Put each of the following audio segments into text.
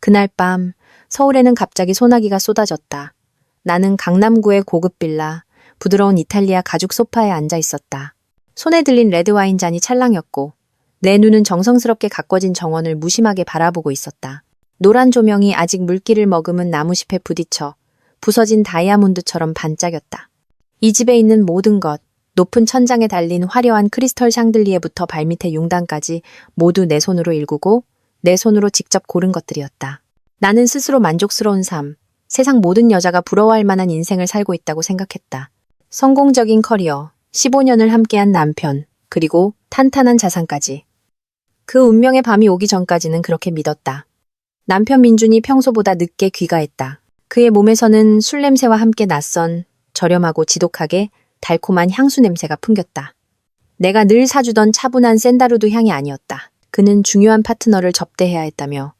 그날 밤 서울에는 갑자기 소나기가 쏟아졌다. 나는 강남구의 고급 빌라, 부드러운 이탈리아 가죽 소파에 앉아 있었다. 손에 들린 레드와인 잔이 찰랑였고 내 눈은 정성스럽게 가꿔진 정원을 무심하게 바라보고 있었다. 노란 조명이 아직 물기를 머금은 나무잎에 부딪혀 부서진 다이아몬드처럼 반짝였다. 이 집에 있는 모든 것, 높은 천장에 달린 화려한 크리스털 샹들리에부터 발밑의 융단까지 모두 내 손으로 일구고 내 손으로 직접 고른 것들이었다. 나는 스스로 만족스러운 삶, 세상 모든 여자가 부러워할 만한 인생을 살고 있다고 생각했다. 성공적인 커리어, 15년을 함께한 남편, 그리고 탄탄한 자산까지. 그 운명의 밤이 오기 전까지는 그렇게 믿었다. 남편 민준이 평소보다 늦게 귀가했다. 그의 몸에서는 술 냄새와 함께 낯선, 저렴하고 지독하게 달콤한 향수 냄새가 풍겼다. 내가 늘 사주던 차분한 샌다루드 향이 아니었다. 그는 중요한 파트너를 접대해야 했다며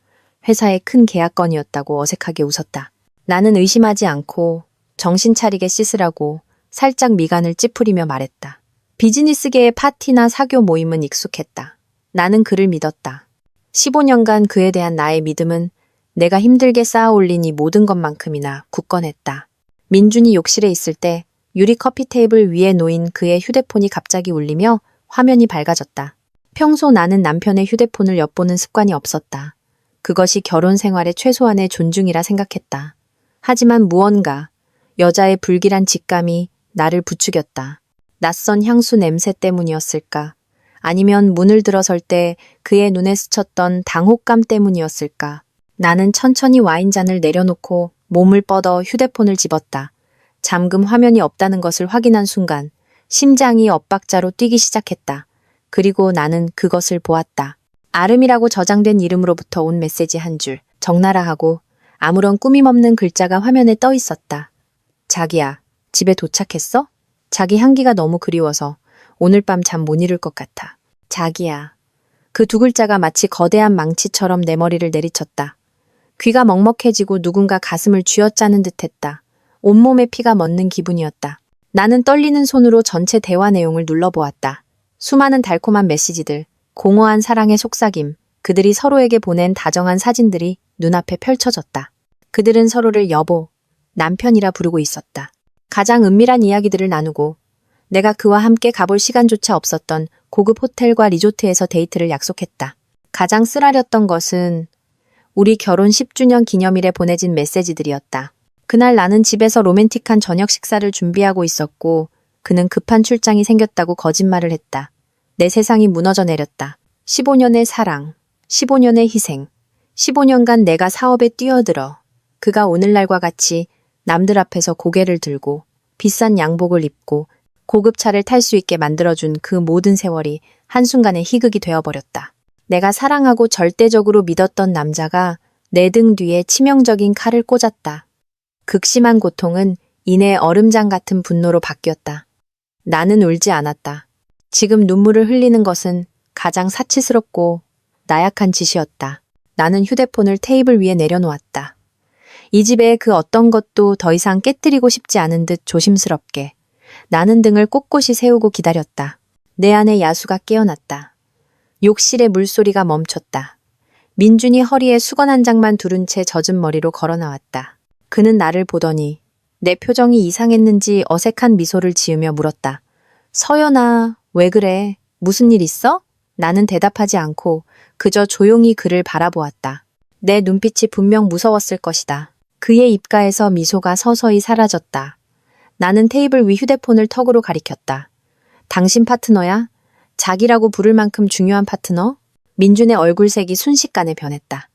회사의 큰 계약건이었다고 어색하게 웃었다. 나는 의심하지 않고 정신 차리게 씻으라고 살짝 미간을 찌푸리며 말했다. 비즈니스계의 파티나 사교 모임은 익숙했다. 나는 그를 믿었다. 15년간 그에 대한 나의 믿음은 내가 힘들게 쌓아 올린 이 모든 것만큼이나 굳건했다. 민준이 욕실에 있을 때 유리 커피 테이블 위에 놓인 그의 휴대폰이 갑자기 울리며 화면이 밝아졌다. 평소 나는 남편의 휴대폰을 엿보는 습관이 없었다. 그것이 결혼 생활의 최소한의 존중이라 생각했다. 하지만 무언가 여자의 불길한 직감이 나를 부추겼다. 낯선 향수 냄새 때문이었을까? 아니면 문을 들어설 때 그의 눈에 스쳤던 당혹감 때문이었을까? 나는 천천히 와인잔을 내려놓고 몸을 뻗어 휴대폰을 집었다. 잠금 화면이 없다는 것을 확인한 순간 심장이 엇박자로 뛰기 시작했다. 그리고 나는 그것을 보았다. 아름이라고 저장된 이름으로부터 온 메시지 한 줄, 적나라 하고 아무런 꾸밈 없는 글자가 화면에 떠 있었다. 자기야, 집에 도착했어? 자기 향기가 너무 그리워서 오늘 밤 잠 못 이룰 것 같아. 자기야. 그 두 글자가 마치 거대한 망치처럼 내 머리를 내리쳤다. 귀가 먹먹해지고 누군가 가슴을 쥐어짜는 듯했다. 온몸에 피가 멎는 기분이었다. 나는 떨리는 손으로 전체 대화 내용을 눌러보았다. 수많은 달콤한 메시지들, 공허한 사랑의 속삭임, 그들이 서로에게 보낸 다정한 사진들이 눈앞에 펼쳐졌다. 그들은 서로를 여보, 남편이라 부르고 있었다. 가장 은밀한 이야기들을 나누고 내가 그와 함께 가볼 시간조차 없었던 고급 호텔과 리조트에서 데이트를 약속했다. 가장 쓰라렸던 것은 우리 결혼 10주년 기념일에 보내진 메시지들이었다. 그날 나는 집에서 로맨틱한 저녁 식사를 준비하고 있었고 그는 급한 출장이 생겼다고 거짓말을 했다. 내 세상이 무너져 내렸다. 15년의 사랑, 15년의 희생, 15년간 내가 사업에 뛰어들어 그가 오늘날과 같이 남들 앞에서 고개를 들고 비싼 양복을 입고 고급차를 탈 수 있게 만들어준 그 모든 세월이 한순간에 희극이 되어버렸다. 내가 사랑하고 절대적으로 믿었던 남자가 내 등 뒤에 치명적인 칼을 꽂았다. 극심한 고통은 이내 얼음장 같은 분노로 바뀌었다. 나는 울지 않았다. 지금 눈물을 흘리는 것은 가장 사치스럽고 나약한 짓이었다. 나는 휴대폰을 테이블 위에 내려놓았다. 이 집의 그 어떤 것도 더 이상 깨뜨리고 싶지 않은 듯 조심스럽게 나는 등을 꼿꼿이 세우고 기다렸다. 내 안의 야수가 깨어났다. 욕실의 물소리가 멈췄다. 민준이 허리에 수건 한 장만 두른 채 젖은 머리로 걸어 나왔다. 그는 나를 보더니 내 표정이 이상했는지 어색한 미소를 지으며 물었다. 서연아, 왜 그래? 무슨 일 있어? 나는 대답하지 않고 그저 조용히 그를 바라보았다. 내 눈빛이 분명 무서웠을 것이다. 그의 입가에서 미소가 서서히 사라졌다. 나는 테이블 위 휴대폰을 턱으로 가리켰다. 당신 파트너야? 자기라고 부를 만큼 중요한 파트너? 민준의 얼굴색이 순식간에 변했다.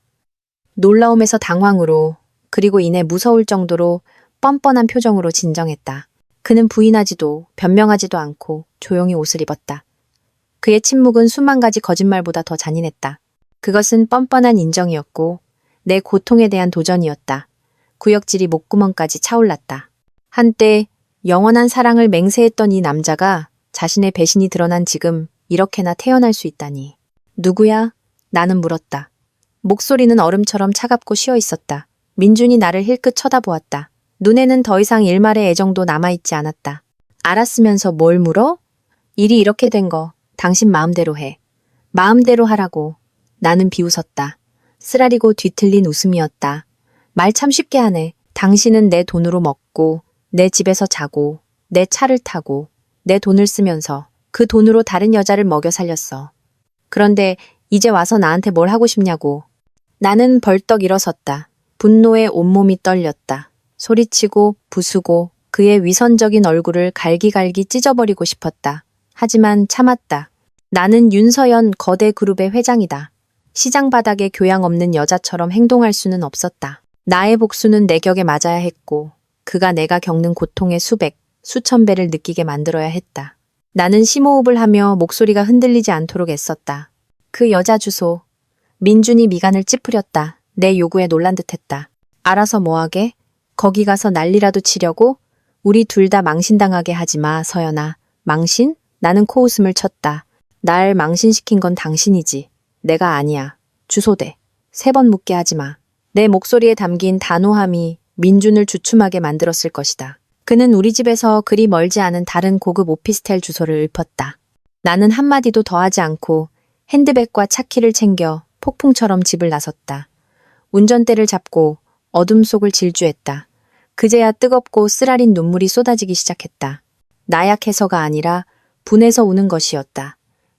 놀라움에서 당황으로 그리고 이내 무서울 정도로 뻔뻔한 표정으로 진정했다. 그는 부인하지도 변명하지도 않고 조용히 옷을 입었다. 그의 침묵은 수만 가지 거짓말보다 더 잔인했다. 그것은 뻔뻔한 인정이었고 내 고통에 대한 도전이었다. 구역질이 목구멍까지 차올랐다. 한때 영원한 사랑을 맹세했던 이 남자가 자신의 배신이 드러난 지금 이렇게나 태어날 수 있다니. 누구야? 나는 물었다. 목소리는 얼음처럼 차갑고 쉬어 있었다. 민준이 나를 힐끗 쳐다보았다. 눈에는 더 이상 일말의 애정도 남아있지 않았다. 알았으면서 뭘 물어? 일이 이렇게 된 거 당신 마음대로 해. 마음대로 하라고. 나는 비웃었다. 쓰라리고 뒤틀린 웃음이었다. 말 참 쉽게 하네. 당신은 내 돈으로 먹고, 내 집에서 자고, 내 차를 타고, 내 돈을 쓰면서 그 돈으로 다른 여자를 먹여 살렸어. 그런데 이제 와서 나한테 뭘 하고 싶냐고. 나는 벌떡 일어섰다. 분노에 온몸이 떨렸다. 소리치고 부수고 그의 위선적인 얼굴을 갈기갈기 찢어버리고 싶었다. 하지만 참았다. 나는 윤서연 거대 그룹의 회장이다. 시장 바닥에 교양 없는 여자처럼 행동할 수는 없었다. 나의 복수는 내 격에 맞아야 했고 그가 내가 겪는 고통의 수백, 수천 배를 느끼게 만들어야 했다. 나는 심호흡을 하며 목소리가 흔들리지 않도록 애썼다. 그 여자 주소. 민준이 미간을 찌푸렸다. 내 요구에 놀란 듯했다. 알아서 뭐하게? 거기 가서 난리라도 치려고? 우리 둘 다 망신당하게 하지 마, 서연아. 망신? 나는 코웃음을 쳤다. 날 망신시킨 건 당신이지. 내가 아니야. 주소대. 3번 묻게 하지 마. 내 목소리에 담긴 단호함이 민준을 주춤하게 만들었을 것이다. 그는 우리 집에서 그리 멀지 않은 다른 고급 오피스텔 주소를 읊었다. 나는 한마디도 더하지 않고 핸드백과 차키를 챙겨 폭풍처럼 집을 나섰다. 운전대를 잡고 어둠 속을 질주했다. 그제야 뜨겁고 쓰라린 눈물이 쏟아지기 시작했다. 나약해서가 아니라 분해서 우는 것이었다.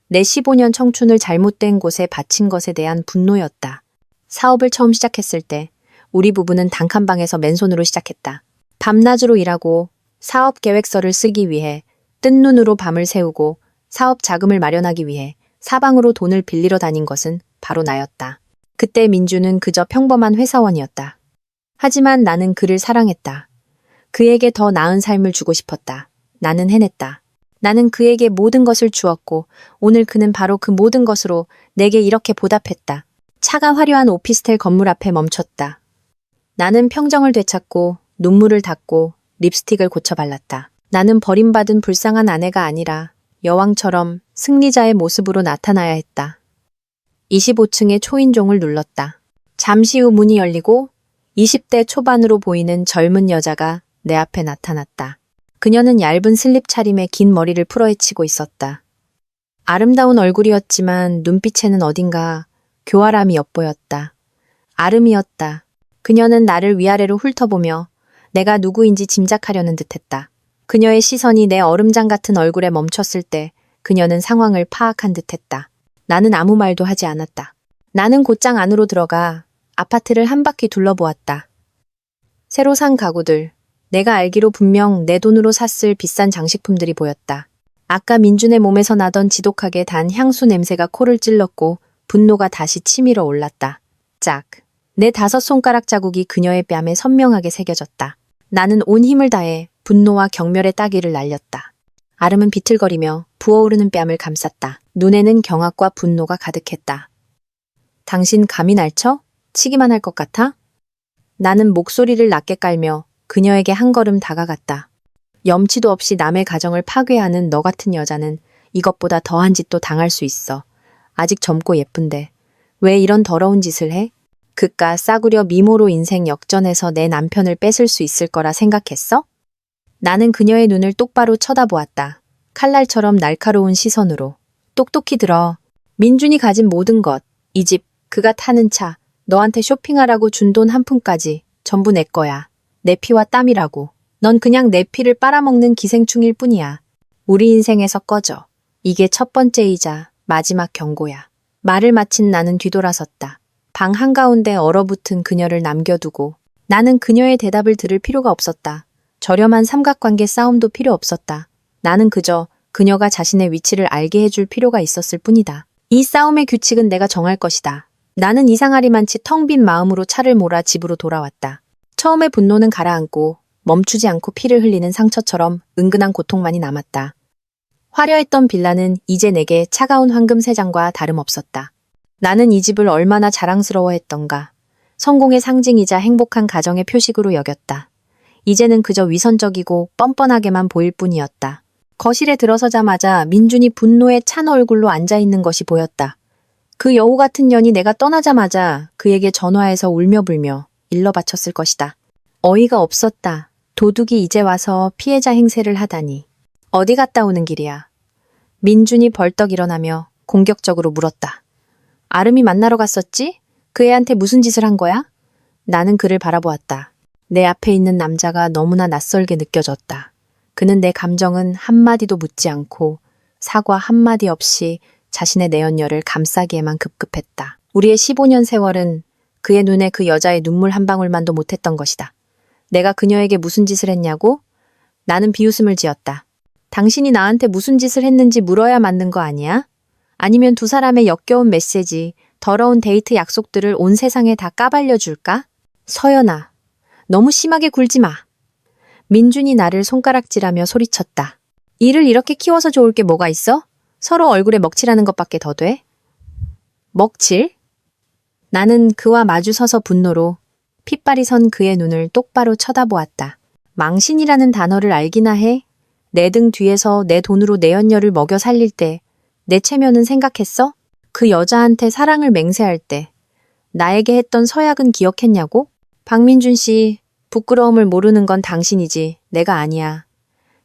내 15년 청춘을 잘못된 곳에 바친 것에 대한 분노였다. 사업을 처음 시작했을 때 우리 부부는 단칸방에서 맨손으로 시작했다. 밤낮으로 일하고 사업 계획서를 쓰기 위해 뜬 눈으로 밤을 새우고 사업 자금을 마련하기 위해 사방으로 돈을 빌리러 다닌 것은 바로 나였다. 그때 민주는 그저 평범한 회사원이었다. 하지만 나는 그를 사랑했다. 그에게 더 나은 삶을 주고 싶었다. 나는 해냈다. 나는 그에게 모든 것을 주었고 오늘 그는 바로 그 모든 것으로 내게 이렇게 보답했다. 차가 화려한 오피스텔 건물 앞에 멈췄다. 나는 평정을 되찾고 눈물을 닦고 립스틱을 고쳐 발랐다. 나는 버림받은 불쌍한 아내가 아니라 여왕처럼 승리자의 모습으로 나타나야 했다. 25층의 초인종을 눌렀다. 잠시 후 문이 열리고 20대 초반으로 보이는 젊은 여자가 내 앞에 나타났다. 그녀는 얇은 슬립 차림에 긴 머리를 풀어헤치고 있었다. 아름다운 얼굴이었지만 눈빛에는 어딘가 교활함이 엿보였다. 아름이었다. 그녀는 나를 위아래로 훑어보며 내가 누구인지 짐작하려는 듯했다. 그녀의 시선이 내 얼음장 같은 얼굴에 멈췄을 때 그녀는 상황을 파악한 듯했다. 나는 아무 말도 하지 않았다. 나는 곧장 안으로 들어가 아파트를 한 바퀴 둘러보았다. 새로 산 가구들, 내가 알기로 분명 내 돈으로 샀을 비싼 장식품들이 보였다. 아까 민준의 몸에서 나던 지독하게 단 향수 냄새가 코를 찔렀고 분노가 다시 치밀어 올랐다. 짝. 내 5손가락 자국이 그녀의 뺨에 선명하게 새겨졌다. 나는 온 힘을 다해 분노와 경멸의 따귀를 날렸다. 아름은 비틀거리며 부어오르는 뺨을 감쌌다. 눈에는 경악과 분노가 가득했다. 당신 감히 날 쳐? 치기만 할 것 같아? 나는 목소리를 낮게 깔며 그녀에게 한 걸음 다가갔다. 염치도 없이 남의 가정을 파괴하는 너 같은 여자는 이것보다 더한 짓도 당할 수 있어. 아직 젊고 예쁜데 왜 이런 더러운 짓을 해? 그깟 싸구려 미모로 인생 역전해서 내 남편을 뺏을 수 있을 거라 생각했어? 나는 그녀의 눈을 똑바로 쳐다보았다. 칼날처럼 날카로운 시선으로. 똑똑히 들어. 민준이 가진 모든 것, 이 집, 그가 타는 차, 너한테 쇼핑하라고 준 돈 한 푼까지 전부 내 거야. 내 피와 땀이라고. 넌 그냥 내 피를 빨아먹는 기생충일 뿐이야. 우리 인생에서 꺼져. 이게 첫 번째이자 마지막 경고야. 말을 마친 나는 뒤돌아섰다. 방 한가운데 얼어붙은 그녀를 남겨두고 나는 그녀의 대답을 들을 필요가 없었다. 저렴한 삼각관계 싸움도 필요 없었다. 나는 그저 그녀가 자신의 위치를 알게 해줄 필요가 있었을 뿐이다. 이 싸움의 규칙은 내가 정할 것이다. 나는 이상하리만치 텅 빈 마음으로 차를 몰아 집으로 돌아왔다. 처음의 분노는 가라앉고 멈추지 않고 피를 흘리는 상처처럼 은근한 고통만이 남았다. 화려했던 빌라는 이제 내게 차가운 황금 세 장과 다름없었다. 나는 이 집을 얼마나 자랑스러워했던가. 성공의 상징이자 행복한 가정의 표식으로 여겼다. 이제는 그저 위선적이고 뻔뻔하게만 보일 뿐이었다. 거실에 들어서자마자 민준이 분노에 찬 얼굴로 앉아있는 것이 보였다. 그 여우 같은 년이 내가 떠나자마자 그에게 전화해서 울며불며 일러 바쳤을 것이다. 어이가 없었다. 도둑이 이제 와서 피해자 행세를 하다니. 어디 갔다 오는 길이야? 민준이 벌떡 일어나며 공격적으로 물었다. 아름이 만나러 갔었지? 그 애한테 무슨 짓을 한 거야? 나는 그를 바라보았다. 내 앞에 있는 남자가 너무나 낯설게 느껴졌다. 그는 내 감정은 한마디도 묻지 않고 사과 한마디 없이 자신의 내연녀를 감싸기에만 급급했다. 우리의 15년 세월은 그의 눈에 그 여자의 눈물 한 방울만도 못했던 것이다. 내가 그녀에게 무슨 짓을 했냐고? 나는 비웃음을 지었다. 당신이 나한테 무슨 짓을 했는지 물어야 맞는 거 아니야? 아니면 두 사람의 역겨운 메시지, 더러운 데이트 약속들을 온 세상에 다 까발려 줄까? 서연아, 너무 심하게 굴지 마. 민준이 나를 손가락질하며 소리쳤다. 이를 이렇게 키워서 좋을 게 뭐가 있어? 서로 얼굴에 먹칠하는 것밖에 더 돼? 먹칠? 나는 그와 마주서서 분노로 핏발이 선 그의 눈을 똑바로 쳐다보았다. 망신이라는 단어를 알기나 해? 내 등 뒤에서 내 돈으로 내 연녀를 먹여 살릴 때 내 체면은 생각했어? 그 여자한테 사랑을 맹세할 때 나에게 했던 서약은 기억했냐고? 박민준 씨, 부끄러움을 모르는 건 당신이지 내가 아니야.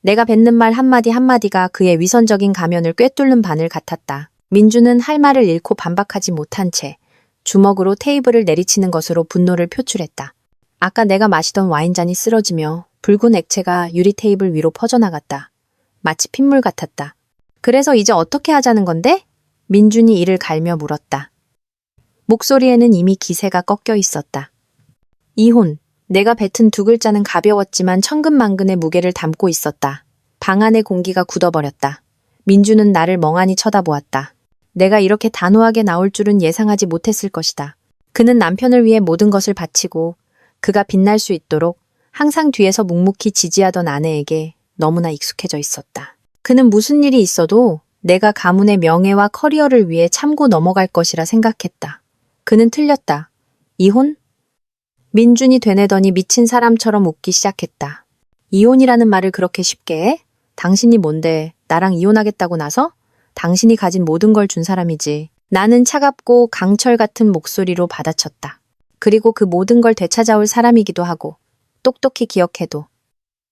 내가 뱉는 말 한마디 한마디가 그의 위선적인 가면을 꿰뚫는 바늘 같았다. 민준은 할 말을 잃고 반박하지 못한 채 주먹으로 테이블을 내리치는 것으로 분노를 표출했다. 아까 내가 마시던 와인잔이 쓰러지며 붉은 액체가 유리 테이블 위로 퍼져나갔다. 마치 핏물 같았다. 그래서 이제 어떻게 하자는 건데? 민준이 이를 갈며 물었다. 목소리에는 이미 기세가 꺾여 있었다. 이혼. 내가 뱉은 두 글자는 가벼웠지만 천근만근의 무게를 담고 있었다. 방 안의 공기가 굳어버렸다. 민준은 나를 멍하니 쳐다보았다. 내가 이렇게 단호하게 나올 줄은 예상하지 못했을 것이다. 그는 남편을 위해 모든 것을 바치고 그가 빛날 수 있도록 항상 뒤에서 묵묵히 지지하던 아내에게 너무나 익숙해져 있었다. 그는 무슨 일이 있어도 내가 가문의 명예와 커리어를 위해 참고 넘어갈 것이라 생각했다. 그는 틀렸다. 이혼? 민준이 되뇌더니 미친 사람처럼 웃기 시작했다. 이혼이라는 말을 그렇게 쉽게 해? 당신이 뭔데 나랑 이혼하겠다고 나서? 당신이 가진 모든 걸 준 사람이지. 나는 차갑고 강철 같은 목소리로 받아쳤다. 그리고 그 모든 걸 되찾아올 사람이기도 하고 똑똑히 기억해도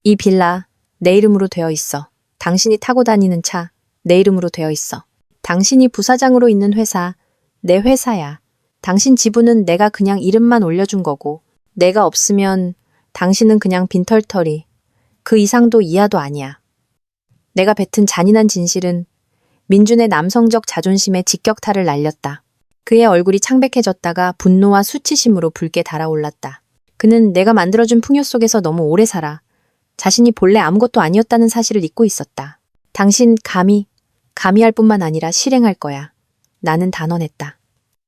이 빌라 내 이름으로 되어 있어. 당신이 타고 다니는 차 내 이름으로 되어 있어. 당신이 부사장으로 있는 회사 내 회사야. 당신 지분은 내가 그냥 이름만 올려준 거고 내가 없으면 당신은 그냥 빈털터리. 그 이상도 이하도 아니야. 내가 뱉은 잔인한 진실은 민준의 남성적 자존심에 직격탄을 날렸다. 그의 얼굴이 창백해졌다가 분노와 수치심으로 붉게 달아올랐다. 그는 내가 만들어준 풍요 속에서 너무 오래 살아 자신이 본래 아무것도 아니었다는 사실을 잊고 있었다. 당신 감히 할 뿐만 아니라 실행할 거야. 나는 단언했다.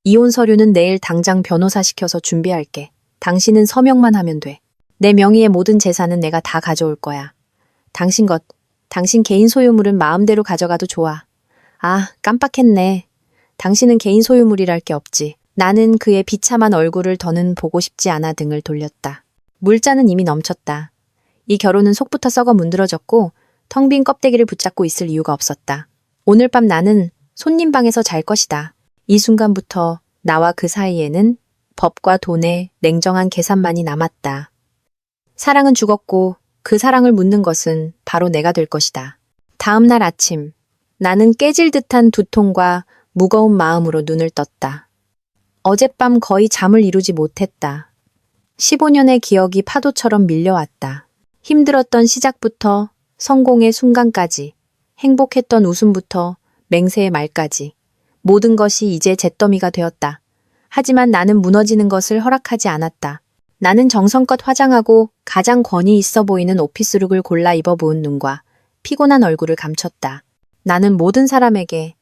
이혼 서류는 내일 당장 변호사 시켜서 준비할게. 당신은 서명만 하면 돼. 내 명의의 모든 재산은 내가 다 가져올 거야. 당신 개인 소유물은 마음대로 가져가도 좋아. 아, 깜빡했네. 당신은 개인 소유물이랄 게 없지. 나는 그의 비참한 얼굴을 더는 보고 싶지 않아 등을 돌렸다. 물자는 이미 넘쳤다. 이 결혼은 속부터 썩어 문드러졌고 텅 빈 껍데기를 붙잡고 있을 이유가 없었다. 오늘 밤 나는 손님 방에서 잘 것이다. 이 순간부터 나와 그 사이에는 법과 돈의 냉정한 계산만이 남았다. 사랑은 죽었고 그 사랑을 묻는 것은 바로 내가 될 것이다. 다음 날 아침, 나는 깨질 듯한 두통과 무거운 마음으로 눈을 떴다. 어젯밤 거의 잠을 이루지 못했다. 15년의 기억이 파도처럼 밀려왔다. 힘들었던 시작부터 성공의 순간까지, 행복했던 웃음부터 맹세의 말까지 모든 것이 이제 잿더미가 되었다. 하지만 나는 무너지는 것을 허락하지 않았다. 나는 정성껏 화장하고 가장 권위 있어 보이는 오피스룩을 골라 입어부은 눈과 피곤한 얼굴을 감췄다. 나는 모든 사람에게,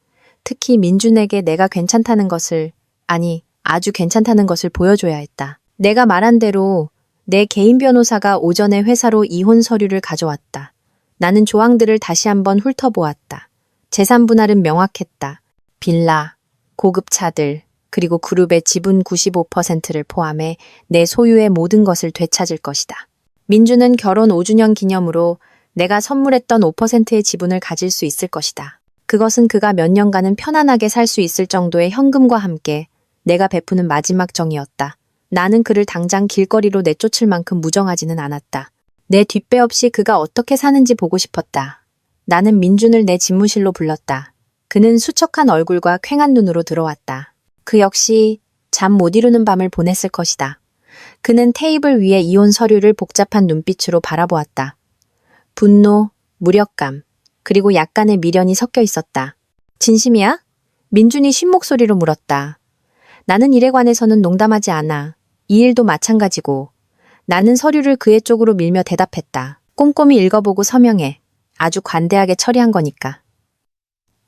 특히 민준에게 내가 괜찮다는 것을, 아니 아주 괜찮다는 것을 보여줘야 했다. 내가 말한 대로 내 개인 변호사가 오전에 회사로 이혼 서류를 가져왔다. 나는 조항들을 다시 한번 훑어보았다. 재산 분할은 명확했다. 빌라, 고급 차들, 그리고 그룹의 지분 95%를 포함해 내 소유의 모든 것을 되찾을 것이다. 민주는 결혼 5주년 기념으로 내가 선물했던 5%의 지분을 가질 수 있을 것이다. 그것은 그가 몇 년간은 편안하게 살 수 있을 정도의 현금과 함께 내가 베푸는 마지막 정이었다. 나는 그를 당장 길거리로 내쫓을 만큼 무정하지는 않았다. 내 뒷배 없이 그가 어떻게 사는지 보고 싶었다. 나는 민준을 내 집무실로 불렀다. 그는 수척한 얼굴과 퀭한 눈으로 들어왔다. 그 역시 잠 못 이루는 밤을 보냈을 것이다. 그는 테이블 위에 이혼 서류를 복잡한 눈빛으로 바라보았다. 분노, 무력감, 그리고 약간의 미련이 섞여 있었다. 진심이야? 민준이 쉰 목소리로 물었다. 나는 일에 관해서는 농담하지 않아. 이 일도 마찬가지고. 나는 서류를 그의 쪽으로 밀며 대답했다. 꼼꼼히 읽어보고 서명해. 아주 관대하게 처리한 거니까.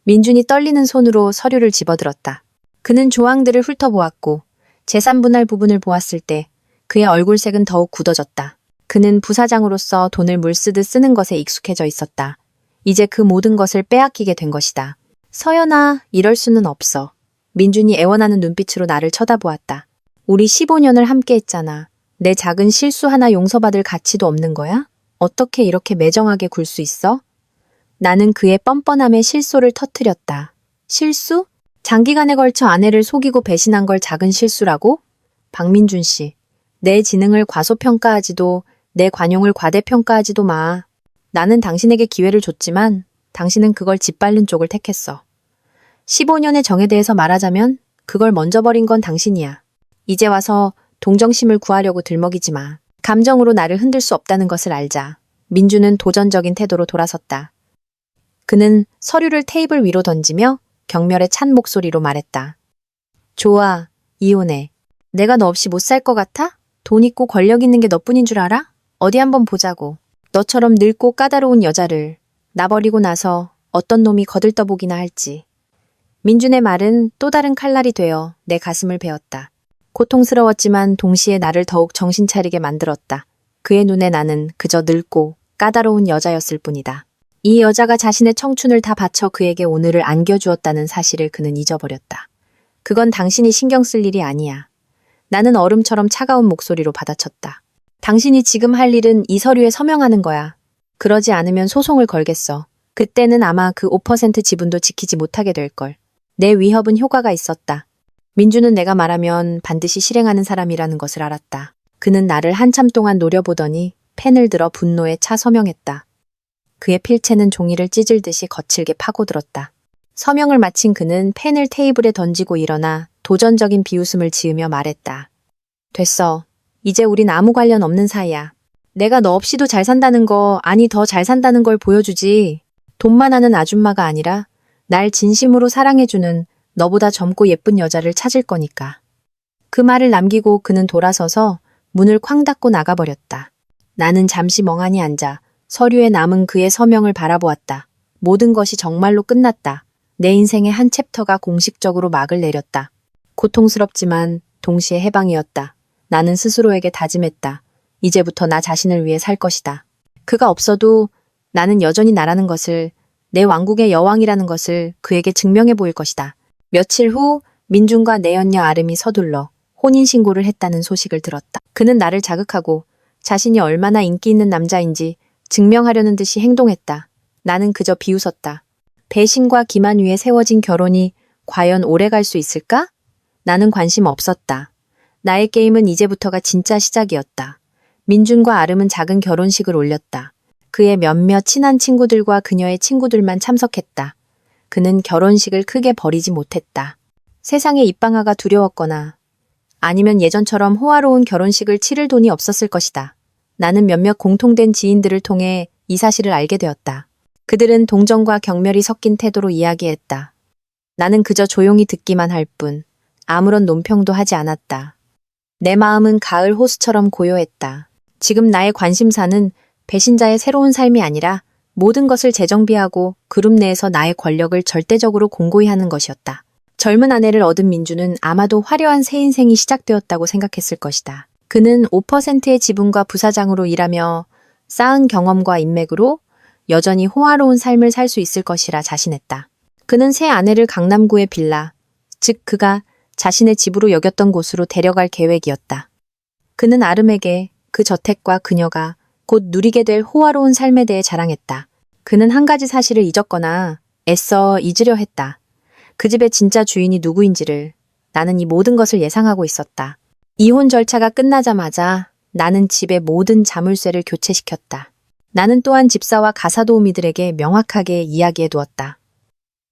민준이 떨리는 손으로 서류를 집어들었다. 그는 조항들을 훑어보았고 재산 분할 부분을 보았을 때 그의 얼굴색은 더욱 굳어졌다. 그는 부사장으로서 돈을 물쓰듯 쓰는 것에 익숙해져 있었다. 이제 그 모든 것을 빼앗기게 된 것이다. 서연아, 이럴 수는 없어. 민준이 애원하는 눈빛으로 나를 쳐다보았다. 우리 15년을 함께 했잖아. 내 작은 실수 하나 용서받을 가치도 없는 거야? 어떻게 이렇게 매정하게 굴 수 있어? 나는 그의 뻔뻔함에 실소를 터뜨렸다. 실수? 장기간에 걸쳐 아내를 속이고 배신한 걸 작은 실수라고? 박민준 씨, 내 지능을 과소평가하지도 내 관용을 과대평가하지도 마. 나는 당신에게 기회를 줬지만 당신은 그걸 짓밟는 쪽을 택했어. 15년의 정에 대해서 말하자면 그걸 먼저 버린 건 당신이야. 이제 와서 동정심을 구하려고 들먹이지 마. 감정으로 나를 흔들 수 없다는 것을 알자. 민주는 도전적인 태도로 돌아섰다. 그는 서류를 테이블 위로 던지며 경멸의 찬 목소리로 말했다. 좋아, 이혼해. 내가 너 없이 못 살 것 같아? 돈 있고 권력 있는 게 너뿐인 줄 알아? 어디 한번 보자고. 너처럼 늙고 까다로운 여자를 나 버리고 나서 어떤 놈이 거들떠보기나 할지. 민준의 말은 또 다른 칼날이 되어 내 가슴을 베었다. 고통스러웠지만 동시에 나를 더욱 정신 차리게 만들었다. 그의 눈에 나는 그저 늙고 까다로운 여자였을 뿐이다. 이 여자가 자신의 청춘을 다 바쳐 그에게 오늘을 안겨주었다는 사실을 그는 잊어버렸다. 그건 당신이 신경 쓸 일이 아니야. 나는 얼음처럼 차가운 목소리로 받아쳤다. 당신이 지금 할 일은 이 서류에 서명하는 거야. 그러지 않으면 소송을 걸겠어. 그때는 아마 그 5% 지분도 지키지 못하게 될걸. 내 위협은 효과가 있었다. 민주는 내가 말하면 반드시 실행하는 사람이라는 것을 알았다. 그는 나를 한참 동안 노려보더니 펜을 들어 분노에 차 서명했다. 그의 필체는 종이를 찢을듯이 거칠게 파고들었다. 서명을 마친 그는 펜을 테이블에 던지고 일어나 도전적인 비웃음을 지으며 말했다. 됐어. 이제 우린 아무 관련 없는 사이야. 내가 너 없이도 잘 산다는 거, 아니 더 잘 산다는 걸 보여주지. 돈만 하는 아줌마가 아니라 날 진심으로 사랑해주는 너보다 젊고 예쁜 여자를 찾을 거니까. 그 말을 남기고 그는 돌아서서 문을 쾅 닫고 나가버렸다. 나는 잠시 멍하니 앉아 서류에 남은 그의 서명을 바라보았다. 모든 것이 정말로 끝났다. 내 인생의 한 챕터가 공식적으로 막을 내렸다. 고통스럽지만 동시에 해방이었다. 나는 스스로에게 다짐했다. 이제부터 나 자신을 위해 살 것이다. 그가 없어도 나는 여전히 나라는 것을, 내 왕국의 여왕이라는 것을 그에게 증명해 보일 것이다. 며칠 후 민준과 내연녀 아름이 서둘러 혼인신고를 했다는 소식을 들었다. 그는 나를 자극하고 자신이 얼마나 인기 있는 남자인지 증명하려는 듯이 행동했다. 나는 그저 비웃었다. 배신과 기만 위에 세워진 결혼이 과연 오래 갈 수 있을까? 나는 관심 없었다. 나의 게임은 이제부터가 진짜 시작이었다. 민준과 아름은 작은 결혼식을 올렸다. 그의 몇몇 친한 친구들과 그녀의 친구들만 참석했다. 그는 결혼식을 크게 벌이지 못했다. 세상에 입방아가 두려웠거나 아니면 예전처럼 호화로운 결혼식을 치를 돈이 없었을 것이다. 나는 몇몇 공통된 지인들을 통해 이 사실을 알게 되었다. 그들은 동정과 경멸이 섞인 태도로 이야기했다. 나는 그저 조용히 듣기만 할 뿐 아무런 논평도 하지 않았다. 내 마음은 가을 호수처럼 고요했다. 지금 나의 관심사는 배신자의 새로운 삶이 아니라 모든 것을 재정비하고 그룹 내에서 나의 권력을 절대적으로 공고히 하는 것이었다. 젊은 아내를 얻은 민주는 아마도 화려한 새 인생이 시작되었다고 생각했을 것이다. 그는 5%의 지분과 부사장으로 일하며 쌓은 경험과 인맥으로 여전히 호화로운 삶을 살 수 있을 것이라 자신했다. 그는 새 아내를 강남구의 빌라, 즉 그가 자신의 집으로 여겼던 곳으로 데려갈 계획이었다. 그는 아름에게 그 저택과 그녀가 곧 누리게 될 호화로운 삶에 대해 자랑했다. 그는 한 가지 사실을 잊었거나 애써 잊으려 했다. 그 집의 진짜 주인이 누구인지를. 나는 이 모든 것을 예상하고 있었다. 이혼 절차가 끝나자마자 나는 집의 모든 자물쇠를 교체시켰다. 나는 또한 집사와 가사도우미들에게 명확하게 이야기해 두었다.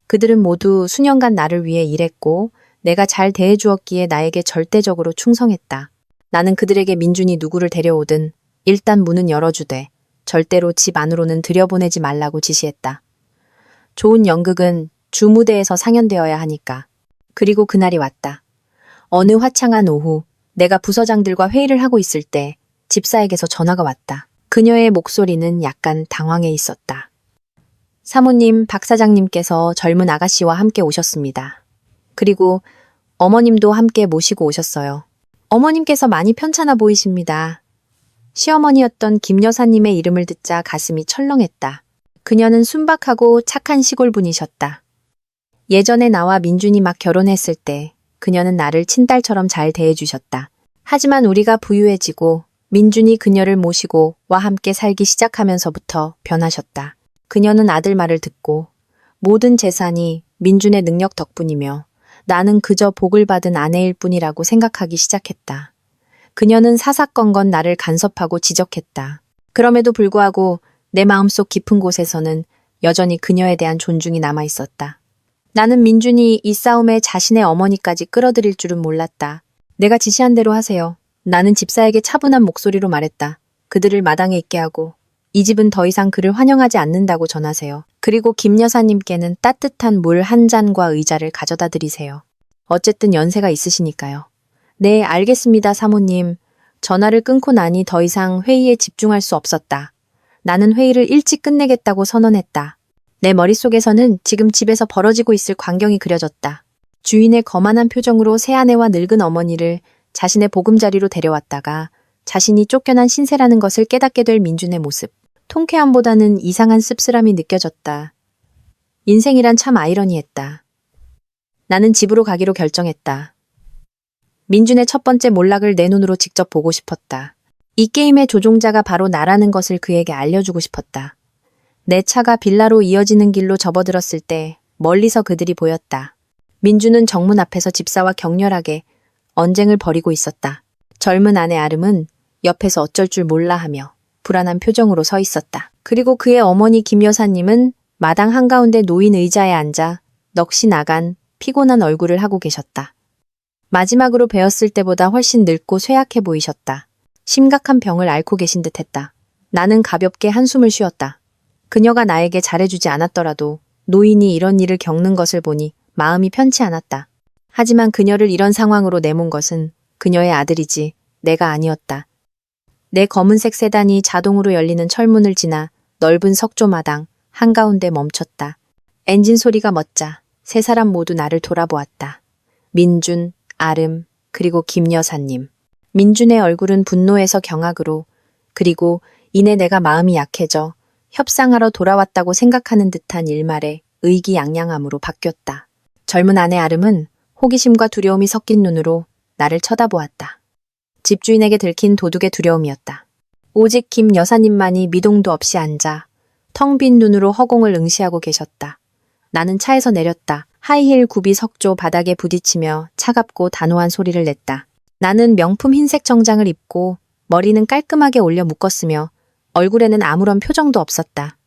그들은 모두 수년간 나를 위해 일했고 내가 잘 대해주었기에 나에게 절대적으로 충성했다. 나는 그들에게 민준이 누구를 데려오든 일단 문은 열어주되 절대로 집 안으로는 들여보내지 말라고 지시했다. 좋은 연극은 주무대에서 상연되어야 하니까. 그리고 그날이 왔다. 어느 화창한 오후 내가 부서장들과 회의를 하고 있을 때 집사에게서 전화가 왔다. 그녀의 목소리는 약간 당황해 있었다. 사모님, 박 사장님께서 젊은 아가씨와 함께 오셨습니다. 그리고 어머님도 함께 모시고 오셨어요. 어머님께서 많이 편찮아 보이십니다. 시어머니였던 김 여사님의 이름을 듣자 가슴이 철렁했다. 그녀는 순박하고 착한 시골분이셨다. 예전에 나와 민준이 막 결혼했을 때 그녀는 나를 친딸처럼 잘 대해주셨다. 하지만 우리가 부유해지고 민준이 그녀를 모시고 와 함께 살기 시작하면서부터 변하셨다. 그녀는 아들 말을 듣고 모든 재산이 민준의 능력 덕분이며 나는 그저 복을 받은 아내일 뿐이라고 생각하기 시작했다. 그녀는 사사건건 나를 간섭하고 지적했다. 그럼에도 불구하고 내 마음속 깊은 곳에서는 여전히 그녀에 대한 존중이 남아있었다. 나는 민준이 이 싸움에 자신의 어머니까지 끌어들일 줄은 몰랐다. 내가 지시한 대로 하세요. 나는 집사에게 차분한 목소리로 말했다. 그들을 마당에 있게 하고 이 집은 더 이상 그를 환영하지 않는다고 전하세요. 그리고 김 여사님께는 따뜻한 물 한 잔과 의자를 가져다 드리세요. 어쨌든 연세가 있으시니까요. 네, 알겠습니다, 사모님. 전화를 끊고 나니 더 이상 회의에 집중할 수 없었다. 나는 회의를 일찍 끝내겠다고 선언했다. 내 머릿속에서는 지금 집에서 벌어지고 있을 광경이 그려졌다. 주인의 거만한 표정으로 새아내와 늙은 어머니를 자신의 보금자리로 데려왔다가 자신이 쫓겨난 신세라는 것을 깨닫게 될 민준의 모습. 통쾌함보다는 이상한 씁쓸함이 느껴졌다. 인생이란 참 아이러니했다. 나는 집으로 가기로 결정했다. 민준의 첫 번째 몰락을 내 눈으로 직접 보고 싶었다. 이 게임의 조종자가 바로 나라는 것을 그에게 알려주고 싶었다. 내 차가 빌라로 이어지는 길로 접어들었을 때 멀리서 그들이 보였다. 민준은 정문 앞에서 집사와 격렬하게 언쟁을 벌이고 있었다. 젊은 아내 아름은 옆에서 어쩔 줄 몰라 하며 불안한 표정으로 서 있었다. 그리고 그의 어머니 김 여사님은 마당 한가운데 놓인 의자에 앉아 넋이 나간 피곤한 얼굴을 하고 계셨다. 마지막으로 뵈었을 때보다 훨씬 늙고 쇠약해 보이셨다. 심각한 병을 앓고 계신 듯했다. 나는 가볍게 한숨을 쉬었다. 그녀가 나에게 잘해주지 않았더라도 노인이 이런 일을 겪는 것을 보니 마음이 편치 않았다. 하지만 그녀를 이런 상황으로 내몬 것은 그녀의 아들이지 내가 아니었다. 내 검은색 세단이 자동으로 열리는 철문을 지나 넓은 석조마당 한가운데 멈췄다. 엔진 소리가 멎자 세 사람 모두 나를 돌아보았다. 민준, 아름, 그리고 김 여사님. 민준의 얼굴은 분노에서 경악으로, 그리고 이내 내가 마음이 약해져 협상하러 돌아왔다고 생각하는 듯한 일말에 의기양양함으로 바뀌었다. 젊은 아내 아름은 호기심과 두려움이 섞인 눈으로 나를 쳐다보았다. 집주인에게 들킨 도둑의 두려움이었다. 오직 김 여사님만이 미동도 없이 앉아 텅 빈 눈으로 허공을 응시하고 계셨다. 나는 차에서 내렸다. 하이힐 굽이 석조 바닥에 부딪히며 차갑고 단호한 소리를 냈다. 나는 명품 흰색 정장을 입고 머리는 깔끔하게 올려 묶었으며 얼굴에는 아무런 표정도 없었다.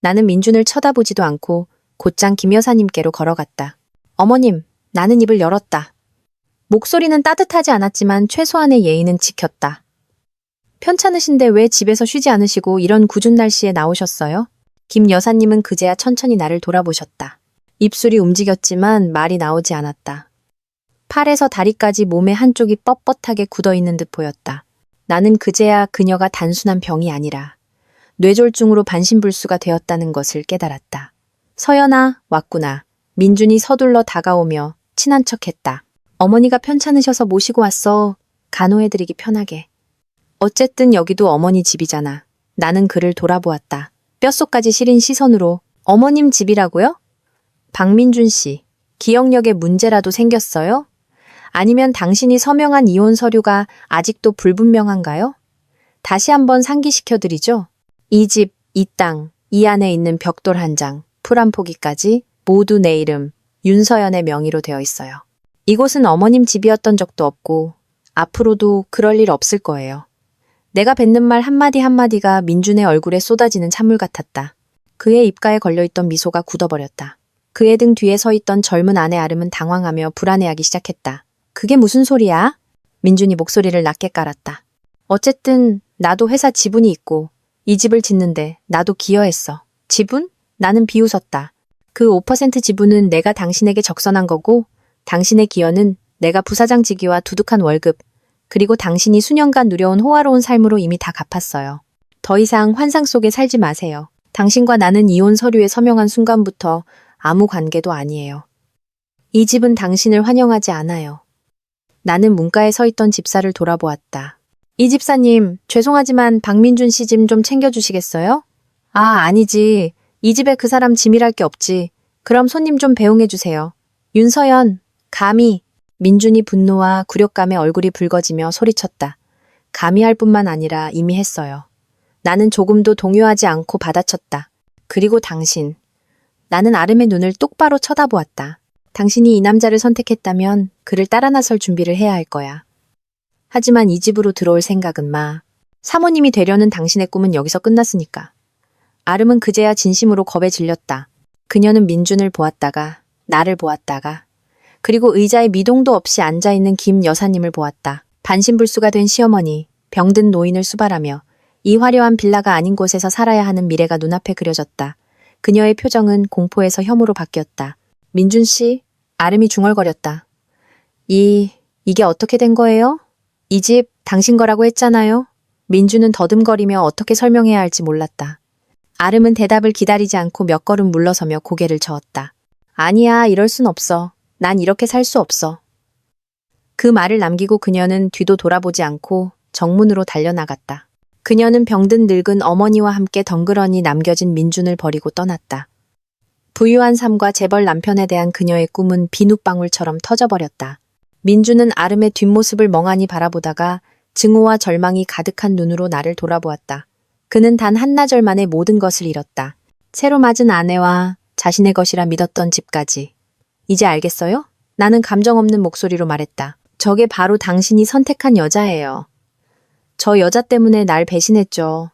나는 민준을 쳐다보지도 않고 곧장 김 여사님께로 걸어갔다. 어머님, 나는 입을 열었다. 목소리는 따뜻하지 않았지만 최소한의 예의는 지켰다. 편찮으신데 왜 집에서 쉬지 않으시고 이런 궂은 날씨에 나오셨어요? 김 여사님은 그제야 천천히 나를 돌아보셨다. 입술이 움직였지만 말이 나오지 않았다. 팔에서 다리까지 몸의 한쪽이 뻣뻣하게 굳어있는 듯 보였다. 나는 그제야 그녀가 단순한 병이 아니라 뇌졸중으로 반신불수가 되었다는 것을 깨달았다. 서연아, 왔구나. 민준이 서둘러 다가오며 친한 척했다. 어머니가 편찮으셔서 모시고 왔어. 간호해드리기 편하게. 어쨌든 여기도 어머니 집이잖아. 나는 그를 돌아보았다. 뼛속까지 시린 시선으로 어머님 집이라고요? 박민준 씨, 기억력에 문제라도 생겼어요? 아니면 당신이 서명한 이혼 서류가 아직도 불분명한가요? 다시 한번 상기시켜드리죠. 이 집, 이 땅, 이 안에 있는 벽돌 한 장, 풀 한 포기까지 모두 내 이름, 윤서연의 명의로 되어 있어요. 이곳은 어머님 집이었던 적도 없고 앞으로도 그럴 일 없을 거예요. 내가 뱉는 말 한마디 한마디가 민준의 얼굴에 쏟아지는 찬물 같았다. 그의 입가에 걸려있던 미소가 굳어버렸다. 그의 등 뒤에 서 있던 젊은 아내 아름은 당황하며 불안해하기 시작했다. 그게 무슨 소리야? 민준이 목소리를 낮게 깔았다. 어쨌든 나도 회사 지분이 있고 이 집을 짓는데 나도 기여했어. 지분? 나는 비웃었다. 그 5% 지분은 내가 당신에게 적선한 거고 당신의 기여는 내가 부사장 직위와 두둑한 월급 그리고 당신이 수년간 누려온 호화로운 삶으로 이미 다 갚았어요. 더 이상 환상 속에 살지 마세요. 당신과 나는 이혼 서류에 서명한 순간부터 아무 관계도 아니에요. 이 집은 당신을 환영하지 않아요. 나는 문가에 서 있던 집사를 돌아보았다. 이 집사님, 죄송하지만 박민준 씨 짐 좀 챙겨주시겠어요? 아, 아니지. 이 집에 그 사람 짐이랄 게 없지. 그럼 손님 좀 배웅해주세요. 윤서연, 감히. 민준이 분노와 굴욕감에 얼굴이 붉어지며 소리쳤다. 감히 할 뿐만 아니라 이미 했어요. 나는 조금도 동요하지 않고 받아쳤다. 그리고 당신. 나는 아름의 눈을 똑바로 쳐다보았다. 당신이 이 남자를 선택했다면 그를 따라 나설 준비를 해야 할 거야. 하지만 이 집으로 들어올 생각은 마. 사모님이 되려는 당신의 꿈은 여기서 끝났으니까. 아름은 그제야 진심으로 겁에 질렸다. 그녀는 민준을 보았다가 나를 보았다가 그리고 의자에 미동도 없이 앉아있는 김 여사님을 보았다. 반신불수가 된 시어머니, 병든 노인을 수발하며 이 화려한 빌라가 아닌 곳에서 살아야 하는 미래가 눈앞에 그려졌다. 그녀의 표정은 공포에서 혐오로 바뀌었다. 민준 씨, 아름이 중얼거렸다. 이게 어떻게 된 거예요? 이 집 당신 거라고 했잖아요. 민준은 더듬거리며 어떻게 설명해야 할지 몰랐다. 아름은 대답을 기다리지 않고 몇 걸음 물러서며 고개를 저었다. 아니야, 이럴 순 없어. 난 이렇게 살 수 없어. 그 말을 남기고 그녀는 뒤도 돌아보지 않고 정문으로 달려나갔다. 그녀는 병든 늙은 어머니와 함께 덩그러니 남겨진 민준을 버리고 떠났다. 부유한 삶과 재벌 남편에 대한 그녀의 꿈은 비눗방울처럼 터져버렸다. 민준은 아름의 뒷모습을 멍하니 바라보다가 증오와 절망이 가득한 눈으로 나를 돌아보았다. 그는 단 한나절 만에 모든 것을 잃었다. 새로 맞은 아내와 자신의 것이라 믿었던 집까지. 이제 알겠어요? 나는 감정 없는 목소리로 말했다. 저게 바로 당신이 선택한 여자예요. 저 여자 때문에 날 배신했죠.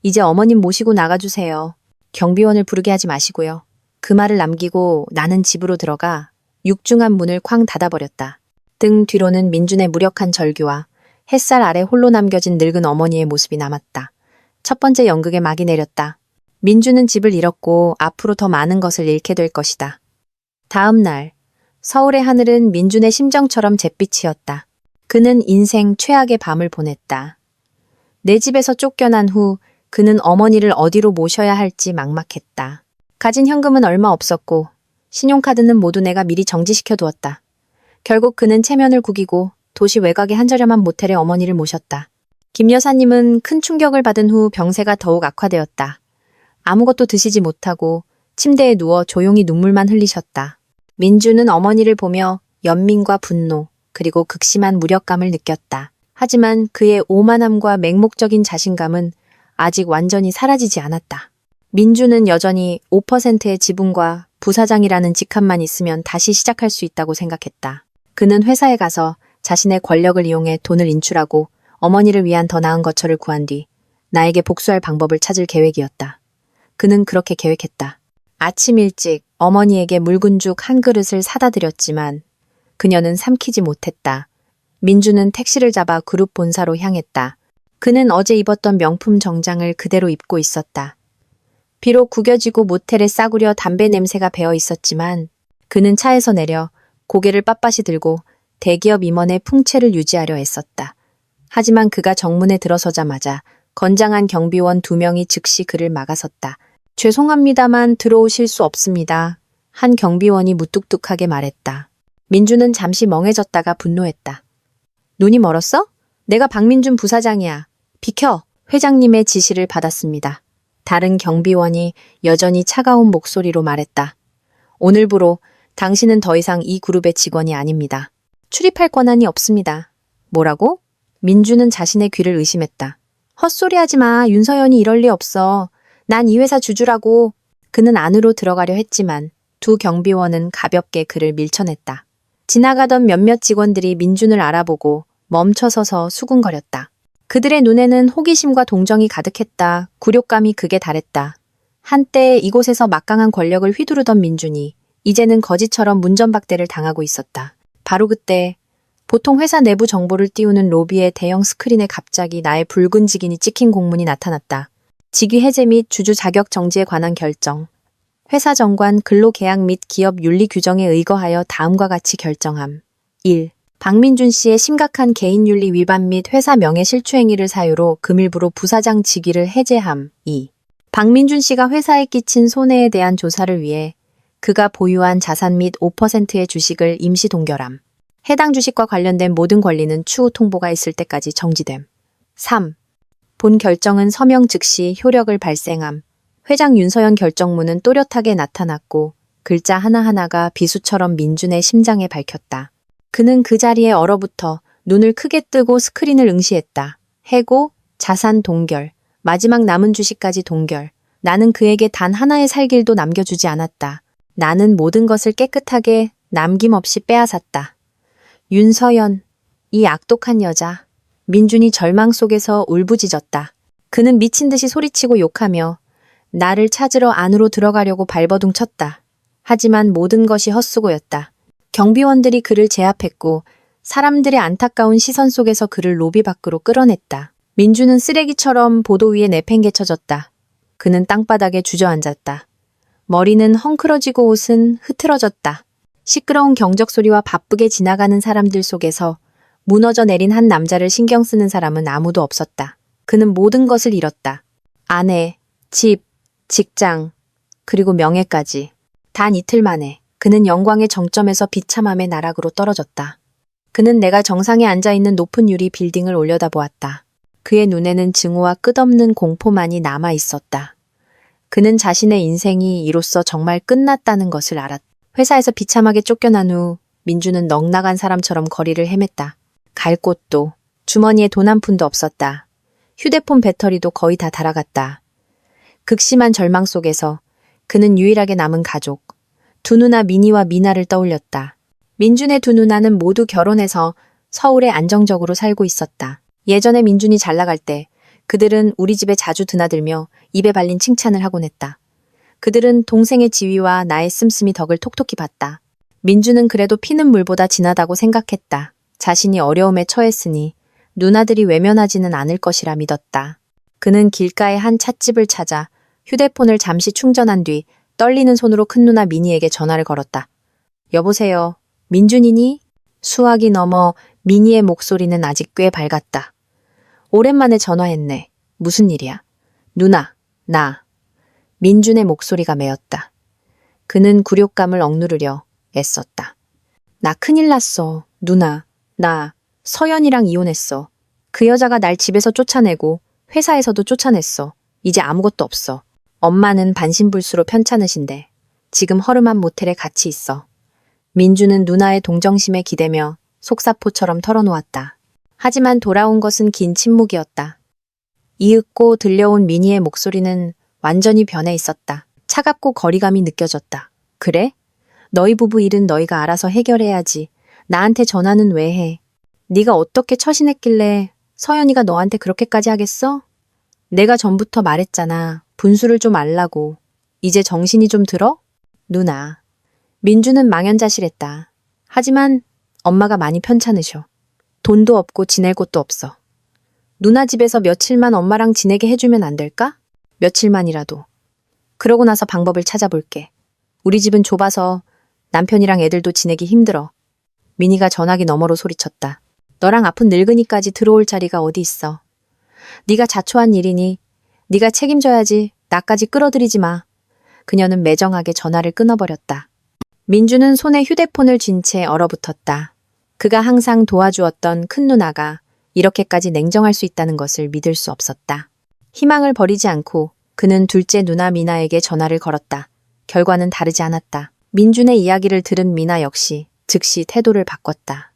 이제 어머님 모시고 나가주세요. 경비원을 부르게 하지 마시고요. 그 말을 남기고 나는 집으로 들어가 육중한 문을 쾅 닫아버렸다. 등 뒤로는 민준의 무력한 절규와 햇살 아래 홀로 남겨진 늙은 어머니의 모습이 남았다. 첫 번째 연극의 막이 내렸다. 민준은 집을 잃었고 앞으로 더 많은 것을 잃게 될 것이다. 다음 날, 서울의 하늘은 민준의 심정처럼 잿빛이었다. 그는 인생 최악의 밤을 보냈다. 내 집에서 쫓겨난 후 그는 어머니를 어디로 모셔야 할지 막막했다. 가진 현금은 얼마 없었고 신용카드는 모두 내가 미리 정지시켜 두었다. 결국 그는 체면을 구기고 도시 외곽의 한 저렴한 모텔에 어머니를 모셨다. 김 여사님은 큰 충격을 받은 후 병세가 더욱 악화되었다. 아무것도 드시지 못하고 침대에 누워 조용히 눈물만 흘리셨다. 민주는 어머니를 보며 연민과 분노, 그리고 극심한 무력감을 느꼈다. 하지만 그의 오만함과 맹목적인 자신감은 아직 완전히 사라지지 않았다. 민주는 여전히 5%의 지분과 부사장이라는 직함만 있으면 다시 시작할 수 있다고 생각했다. 그는 회사에 가서 자신의 권력을 이용해 돈을 인출하고 어머니를 위한 더 나은 거처를 구한 뒤 나에게 복수할 방법을 찾을 계획이었다. 그는 그렇게 계획했다. 아침 일찍 어머니에게 묽은죽 한 그릇을 사다 드렸지만 그녀는 삼키지 못했다. 민주는 택시를 잡아 그룹 본사로 향했다. 그는 어제 입었던 명품 정장을 그대로 입고 있었다. 비록 구겨지고 모텔에 싸구려 담배 냄새가 배어 있었지만 그는 차에서 내려 고개를 빳빳이 들고 대기업 임원의 풍채를 유지하려 애썼다. 하지만 그가 정문에 들어서자마자 건장한 경비원 2명이 즉시 그를 막아섰다. 죄송합니다만 들어오실 수 없습니다. 한 경비원이 무뚝뚝하게 말했다. 민주는 잠시 멍해졌다가 분노했다. 눈이 멀었어? 내가 박민준 부사장이야. 비켜! 회장님의 지시를 받았습니다. 다른 경비원이 여전히 차가운 목소리로 말했다. 오늘부로 당신은 더 이상 이 그룹의 직원이 아닙니다. 출입할 권한이 없습니다. 뭐라고? 민주는 자신의 귀를 의심했다. 헛소리하지 마. 윤서연이 이럴 리 없어. 난 이 회사 주주라고. 그는 안으로 들어가려 했지만 두 경비원은 가볍게 그를 밀쳐냈다. 지나가던 몇몇 직원들이 민준을 알아보고 멈춰서서 수군거렸다. 그들의 눈에는 호기심과 동정이 가득했다. 굴욕감이 극에 달했다. 한때 이곳에서 막강한 권력을 휘두르던 민준이 이제는 거지처럼 문전박대를 당하고 있었다. 바로 그때 보통 회사 내부 정보를 띄우는 로비의 대형 스크린에 갑자기 나의 붉은 직인이 찍힌 공문이 나타났다. 직위 해제 및 주주 자격 정지에 관한 결정. 회사 정관 근로계약 및 기업 윤리 규정에 의거하여 다음과 같이 결정함. 1. 박민준 씨의 심각한 개인윤리 위반 및 회사 명예 실추행위를 사유로 금일부로 부사장 직위를 해제함. 2. 박민준 씨가 회사에 끼친 손해에 대한 조사를 위해 그가 보유한 자산 및 5%의 주식을 임시 동결함. 해당 주식과 관련된 모든 권리는 추후 통보가 있을 때까지 정지됨. 3. 본 결정은 서명 즉시 효력을 발생함. 회장 윤서연 결정문은 또렷하게 나타났고 글자 하나하나가 비수처럼 민준의 심장에 밝혔다. 그는 그 자리에 얼어붙어 눈을 크게 뜨고 스크린을 응시했다. 해고, 자산 동결, 마지막 남은 주식까지 동결. 나는 그에게 단 하나의 살길도 남겨주지 않았다. 나는 모든 것을 깨끗하게 남김없이 빼앗았다. 윤서연, 이 악독한 여자. 민준이 절망 속에서 울부짖었다. 그는 미친 듯이 소리치고 욕하며 나를 찾으러 안으로 들어가려고 발버둥 쳤다. 하지만 모든 것이 헛수고였다. 경비원들이 그를 제압했고 사람들의 안타까운 시선 속에서 그를 로비 밖으로 끌어냈다. 민준은 쓰레기처럼 보도 위에 내팽개쳐졌다. 그는 땅바닥에 주저앉았다. 머리는 헝클어지고 옷은 흐트러졌다. 시끄러운 경적 소리와 바쁘게 지나가는 사람들 속에서 무너져 내린 한 남자를 신경 쓰는 사람은 아무도 없었다. 그는 모든 것을 잃었다. 아내, 집, 직장, 그리고 명예까지. 단 이틀 만에 그는 영광의 정점에서 비참함의 나락으로 떨어졌다. 그는 내가 정상에 앉아있는 높은 유리 빌딩을 올려다보았다. 그의 눈에는 증오와 끝없는 공포만이 남아 있었다. 그는 자신의 인생이 이로써 정말 끝났다는 것을 알았다. 회사에서 비참하게 쫓겨난 후 민주는 넉나간 사람처럼 거리를 헤맸다. 갈 곳도, 주머니에 돈 한 푼도 없었다. 휴대폰 배터리도 거의 다 닳아갔다. 극심한 절망 속에서 그는 유일하게 남은 가족, 두 누나 미니와 미나를 떠올렸다. 민준의 두 누나는 모두 결혼해서 서울에 안정적으로 살고 있었다. 예전에 민준이 잘 나갈 때 그들은 우리 집에 자주 드나들며 입에 발린 칭찬을 하곤 했다. 그들은 동생의 지위와 나의 씀씀이 덕을 톡톡히 봤다. 민준은 그래도 피는 물보다 진하다고 생각했다. 자신이 어려움에 처했으니 누나들이 외면하지는 않을 것이라 믿었다. 그는 길가의 한 찻집을 찾아 휴대폰을 잠시 충전한 뒤 떨리는 손으로 큰 누나 미니에게 전화를 걸었다. 여보세요, 민준이니? 수화기 넘어 미니의 목소리는 아직 꽤 밝았다. 오랜만에 전화했네. 무슨 일이야? 누나, 나. 민준의 목소리가 메었다. 그는 굴욕감을 억누르려 애썼다. 나 큰일 났어. 누나, 나 서연이랑 이혼했어. 그 여자가 날 집에서 쫓아내고 회사에서도 쫓아냈어. 이제 아무것도 없어. 엄마는 반신불수로 편찮으신데 지금 허름한 모텔에 같이 있어. 민주는 누나의 동정심에 기대며 속사포처럼 털어놓았다. 하지만 돌아온 것은 긴 침묵이었다. 이윽고 들려온 미니의 목소리는 완전히 변해 있었다. 차갑고 거리감이 느껴졌다. 그래? 너희 부부 일은 너희가 알아서 해결해야지. 나한테 전화는 왜 해? 네가 어떻게 처신했길래 서연이가 너한테 그렇게까지 하겠어? 내가 전부터 말했잖아. 분수를 좀 알라고. 이제 정신이 좀 들어? 누나. 민주는 망연자실했다. 하지만 엄마가 많이 편찮으셔. 돈도 없고 지낼 곳도 없어. 누나 집에서 며칠만 엄마랑 지내게 해주면 안 될까? 며칠만이라도. 그러고 나서 방법을 찾아볼게. 우리 집은 좁아서 남편이랑 애들도 지내기 힘들어. 미니가 전화기 너머로 소리쳤다. 너랑 아픈 늙은이까지 들어올 자리가 어디 있어. 네가 자초한 일이니 네가 책임져야지. 나까지 끌어들이지 마. 그녀는 매정하게 전화를 끊어버렸다. 민주는 손에 휴대폰을 쥔 채 얼어붙었다. 그가 항상 도와주었던 큰 누나가 이렇게까지 냉정할 수 있다는 것을 믿을 수 없었다. 희망을 버리지 않고 그는 둘째 누나 미나에게 전화를 걸었다. 결과는 다르지 않았다. 민준의 이야기를 들은 미나 역시 즉시 태도를 바꿨다.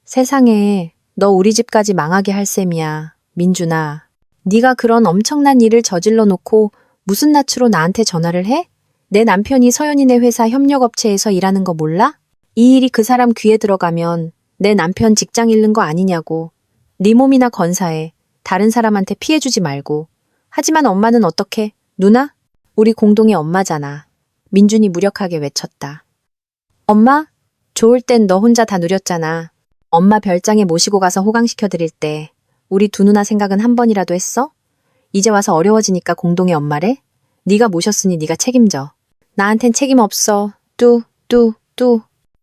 세상에, 너 우리 집까지 망하게 할 셈이야. 민준아, 네가 그런 엄청난 일을 저질러 놓고 무슨 낯으로 나한테 전화를 해? 내 남편이 서연이네 회사 협력업체에서 일하는 거 몰라? 이 일이 그 사람 귀에 들어가면 내 남편 직장 잃는 거 아니냐고. 네 몸이나 건사해. 다른 사람한테 피해주지 말고. 하지만 엄마는 어떻게? 누나? 우리 공동의 엄마잖아. 민준이 무력하게 외쳤다. 엄마? 좋을 땐 너 혼자 다 누렸잖아. 엄마 별장에 모시고 가서 호강시켜 드릴 때 우리 두 누나 생각은 한 번이라도 했어? 이제 와서 어려워지니까 공동의 엄마래? 네가 모셨으니 네가 책임져. 나한텐 책임 없어. 뚜.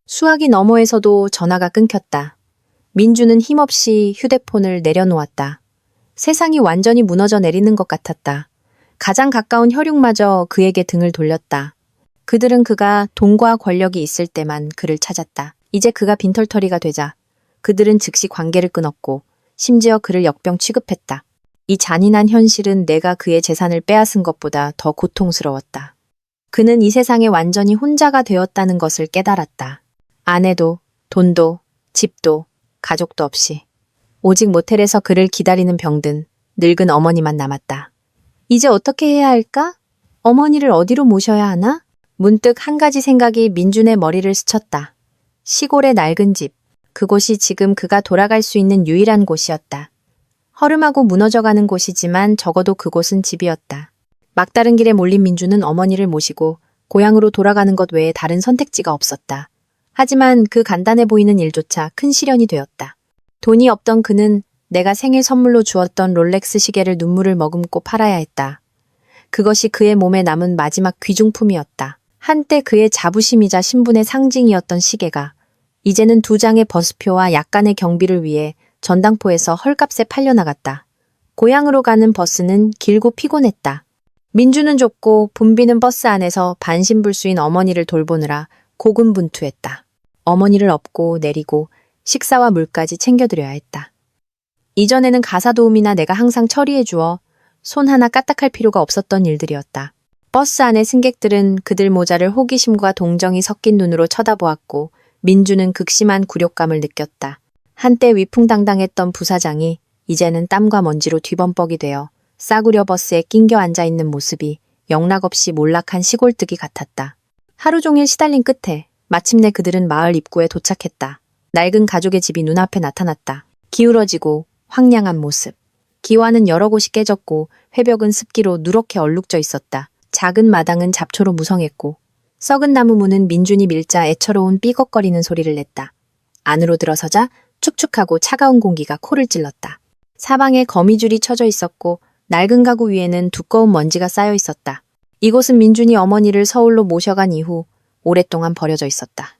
수화기 너머에서도 전화가 끊겼다. 민주는 힘없이 휴대폰을 내려놓았다. 세상이 완전히 무너져 내리는 것 같았다. 가장 가까운 혈육마저 그에게 등을 돌렸다. 그들은 그가 돈과 권력이 있을 때만 그를 찾았다. 이제 그가 빈털터리가 되자 그들은 즉시 관계를 끊었고 심지어 그를 역병 취급했다. 이 잔인한 현실은 내가 그의 재산을 빼앗은 것보다 더 고통스러웠다. 그는 이 세상에 완전히 혼자가 되었다는 것을 깨달았다. 아내도, 돈도, 집도, 가족도 없이. 오직 모텔에서 그를 기다리는 병든 늙은 어머니만 남았다. 이제 어떻게 해야 할까? 어머니를 어디로 모셔야 하나? 문득 한 가지 생각이 민준의 머리를 스쳤다. 시골의 낡은 집. 그곳이 지금 그가 돌아갈 수 있는 유일한 곳이었다. 허름하고 무너져가는 곳이지만 적어도 그곳은 집이었다. 막다른 길에 몰린 민주는 어머니를 모시고 고향으로 돌아가는 것 외에 다른 선택지가 없었다. 하지만 그 간단해 보이는 일조차 큰 시련이 되었다. 돈이 없던 그는 내가 생일 선물로 주었던 롤렉스 시계를 눈물을 머금고 팔아야 했다. 그것이 그의 몸에 남은 마지막 귀중품이었다. 한때 그의 자부심이자 신분의 상징이었던 시계가 이제는 2장의 버스표와 약간의 경비를 위해 전당포에서 헐값에 팔려나갔다. 고향으로 가는 버스는 길고 피곤했다. 민주는 좁고 붐비는 버스 안에서 반신불수인 어머니를 돌보느라 고군분투했다. 어머니를 업고 내리고 식사와 물까지 챙겨드려야 했다. 이전에는 가사 도우미나 내가 항상 처리해 주어 손 하나 까딱할 필요가 없었던 일들이었다. 버스 안의 승객들은 그들 모자를 호기심과 동정이 섞인 눈으로 쳐다보았고 민주는 극심한 굴욕감을 느꼈다. 한때 위풍당당했던 부사장이 이제는 땀과 먼지로 뒤범벅이 되어 싸구려 버스에 낑겨 앉아있는 모습이 영락없이 몰락한 시골뜨기 같았다. 하루 종일 시달린 끝에 마침내 그들은 마을 입구에 도착했다. 낡은 가족의 집이 눈앞에 나타났다. 기울어지고 황량한 모습. 기와는 여러 곳이 깨졌고 회벽은 습기로 누렇게 얼룩져 있었다. 작은 마당은 잡초로 무성했고 썩은 나무 문은 민준이 밀자 애처로운 삐걱거리는 소리를 냈다. 안으로 들어서자 축축하고 차가운 공기가 코를 찔렀다. 사방에 거미줄이 쳐져 있었고 낡은 가구 위에는 두꺼운 먼지가 쌓여 있었다. 이곳은 민준이 어머니를 서울로 모셔간 이후 오랫동안 버려져 있었다.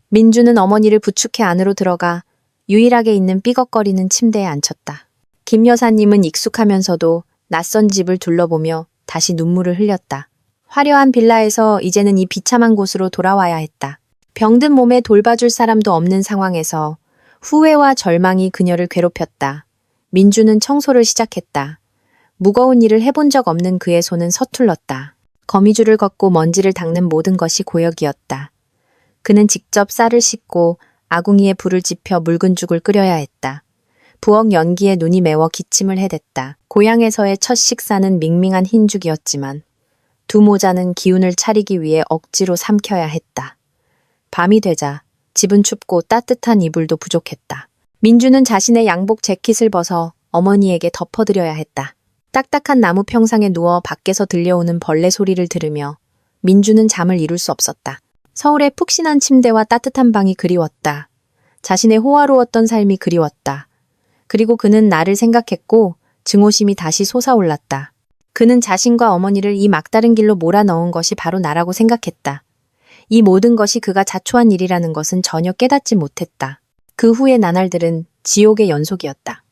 민준은 어머니를 부축해 안으로 들어가 유일하게 있는 삐걱거리는 침대에 앉혔다. 김 여사님은 익숙하면서도 낯선 집을 둘러보며 다시 눈물을 흘렸다. 화려한 빌라에서 이제는 이 비참한 곳으로 돌아와야 했다. 병든 몸에 돌봐줄 사람도 없는 상황에서 후회와 절망이 그녀를 괴롭혔다. 민주는 청소를 시작했다. 무거운 일을 해본 적 없는 그의 손은 서툴렀다. 거미줄을 걷고 먼지를 닦는 모든 것이 고역이었다. 그는 직접 쌀을 씻고 아궁이에 불을 지펴 묽은 죽을 끓여야 했다. 부엌 연기에 눈이 매워 기침을 해댔다. 고향에서의 첫 식사는 밍밍한 흰죽이었지만 두 모자는 기운을 차리기 위해 억지로 삼켜야 했다. 밤이 되자 집은 춥고 따뜻한 이불도 부족했다. 민주는 자신의 양복 재킷을 벗어 어머니에게 덮어드려야 했다. 딱딱한 나무 평상에 누워 밖에서 들려오는 벌레 소리를 들으며 민주는 잠을 이룰 수 없었다. 서울의 푹신한 침대와 따뜻한 방이 그리웠다. 자신의 호화로웠던 삶이 그리웠다. 그리고 그는 나를 생각했고 증오심이 다시 솟아올랐다. 그는 자신과 어머니를 이 막다른 길로 몰아넣은 것이 바로 나라고 생각했다. 이 모든 것이 그가 자초한 일이라는 것은 전혀 깨닫지 못했다. 그 후의 나날들은 지옥의 연속이었다.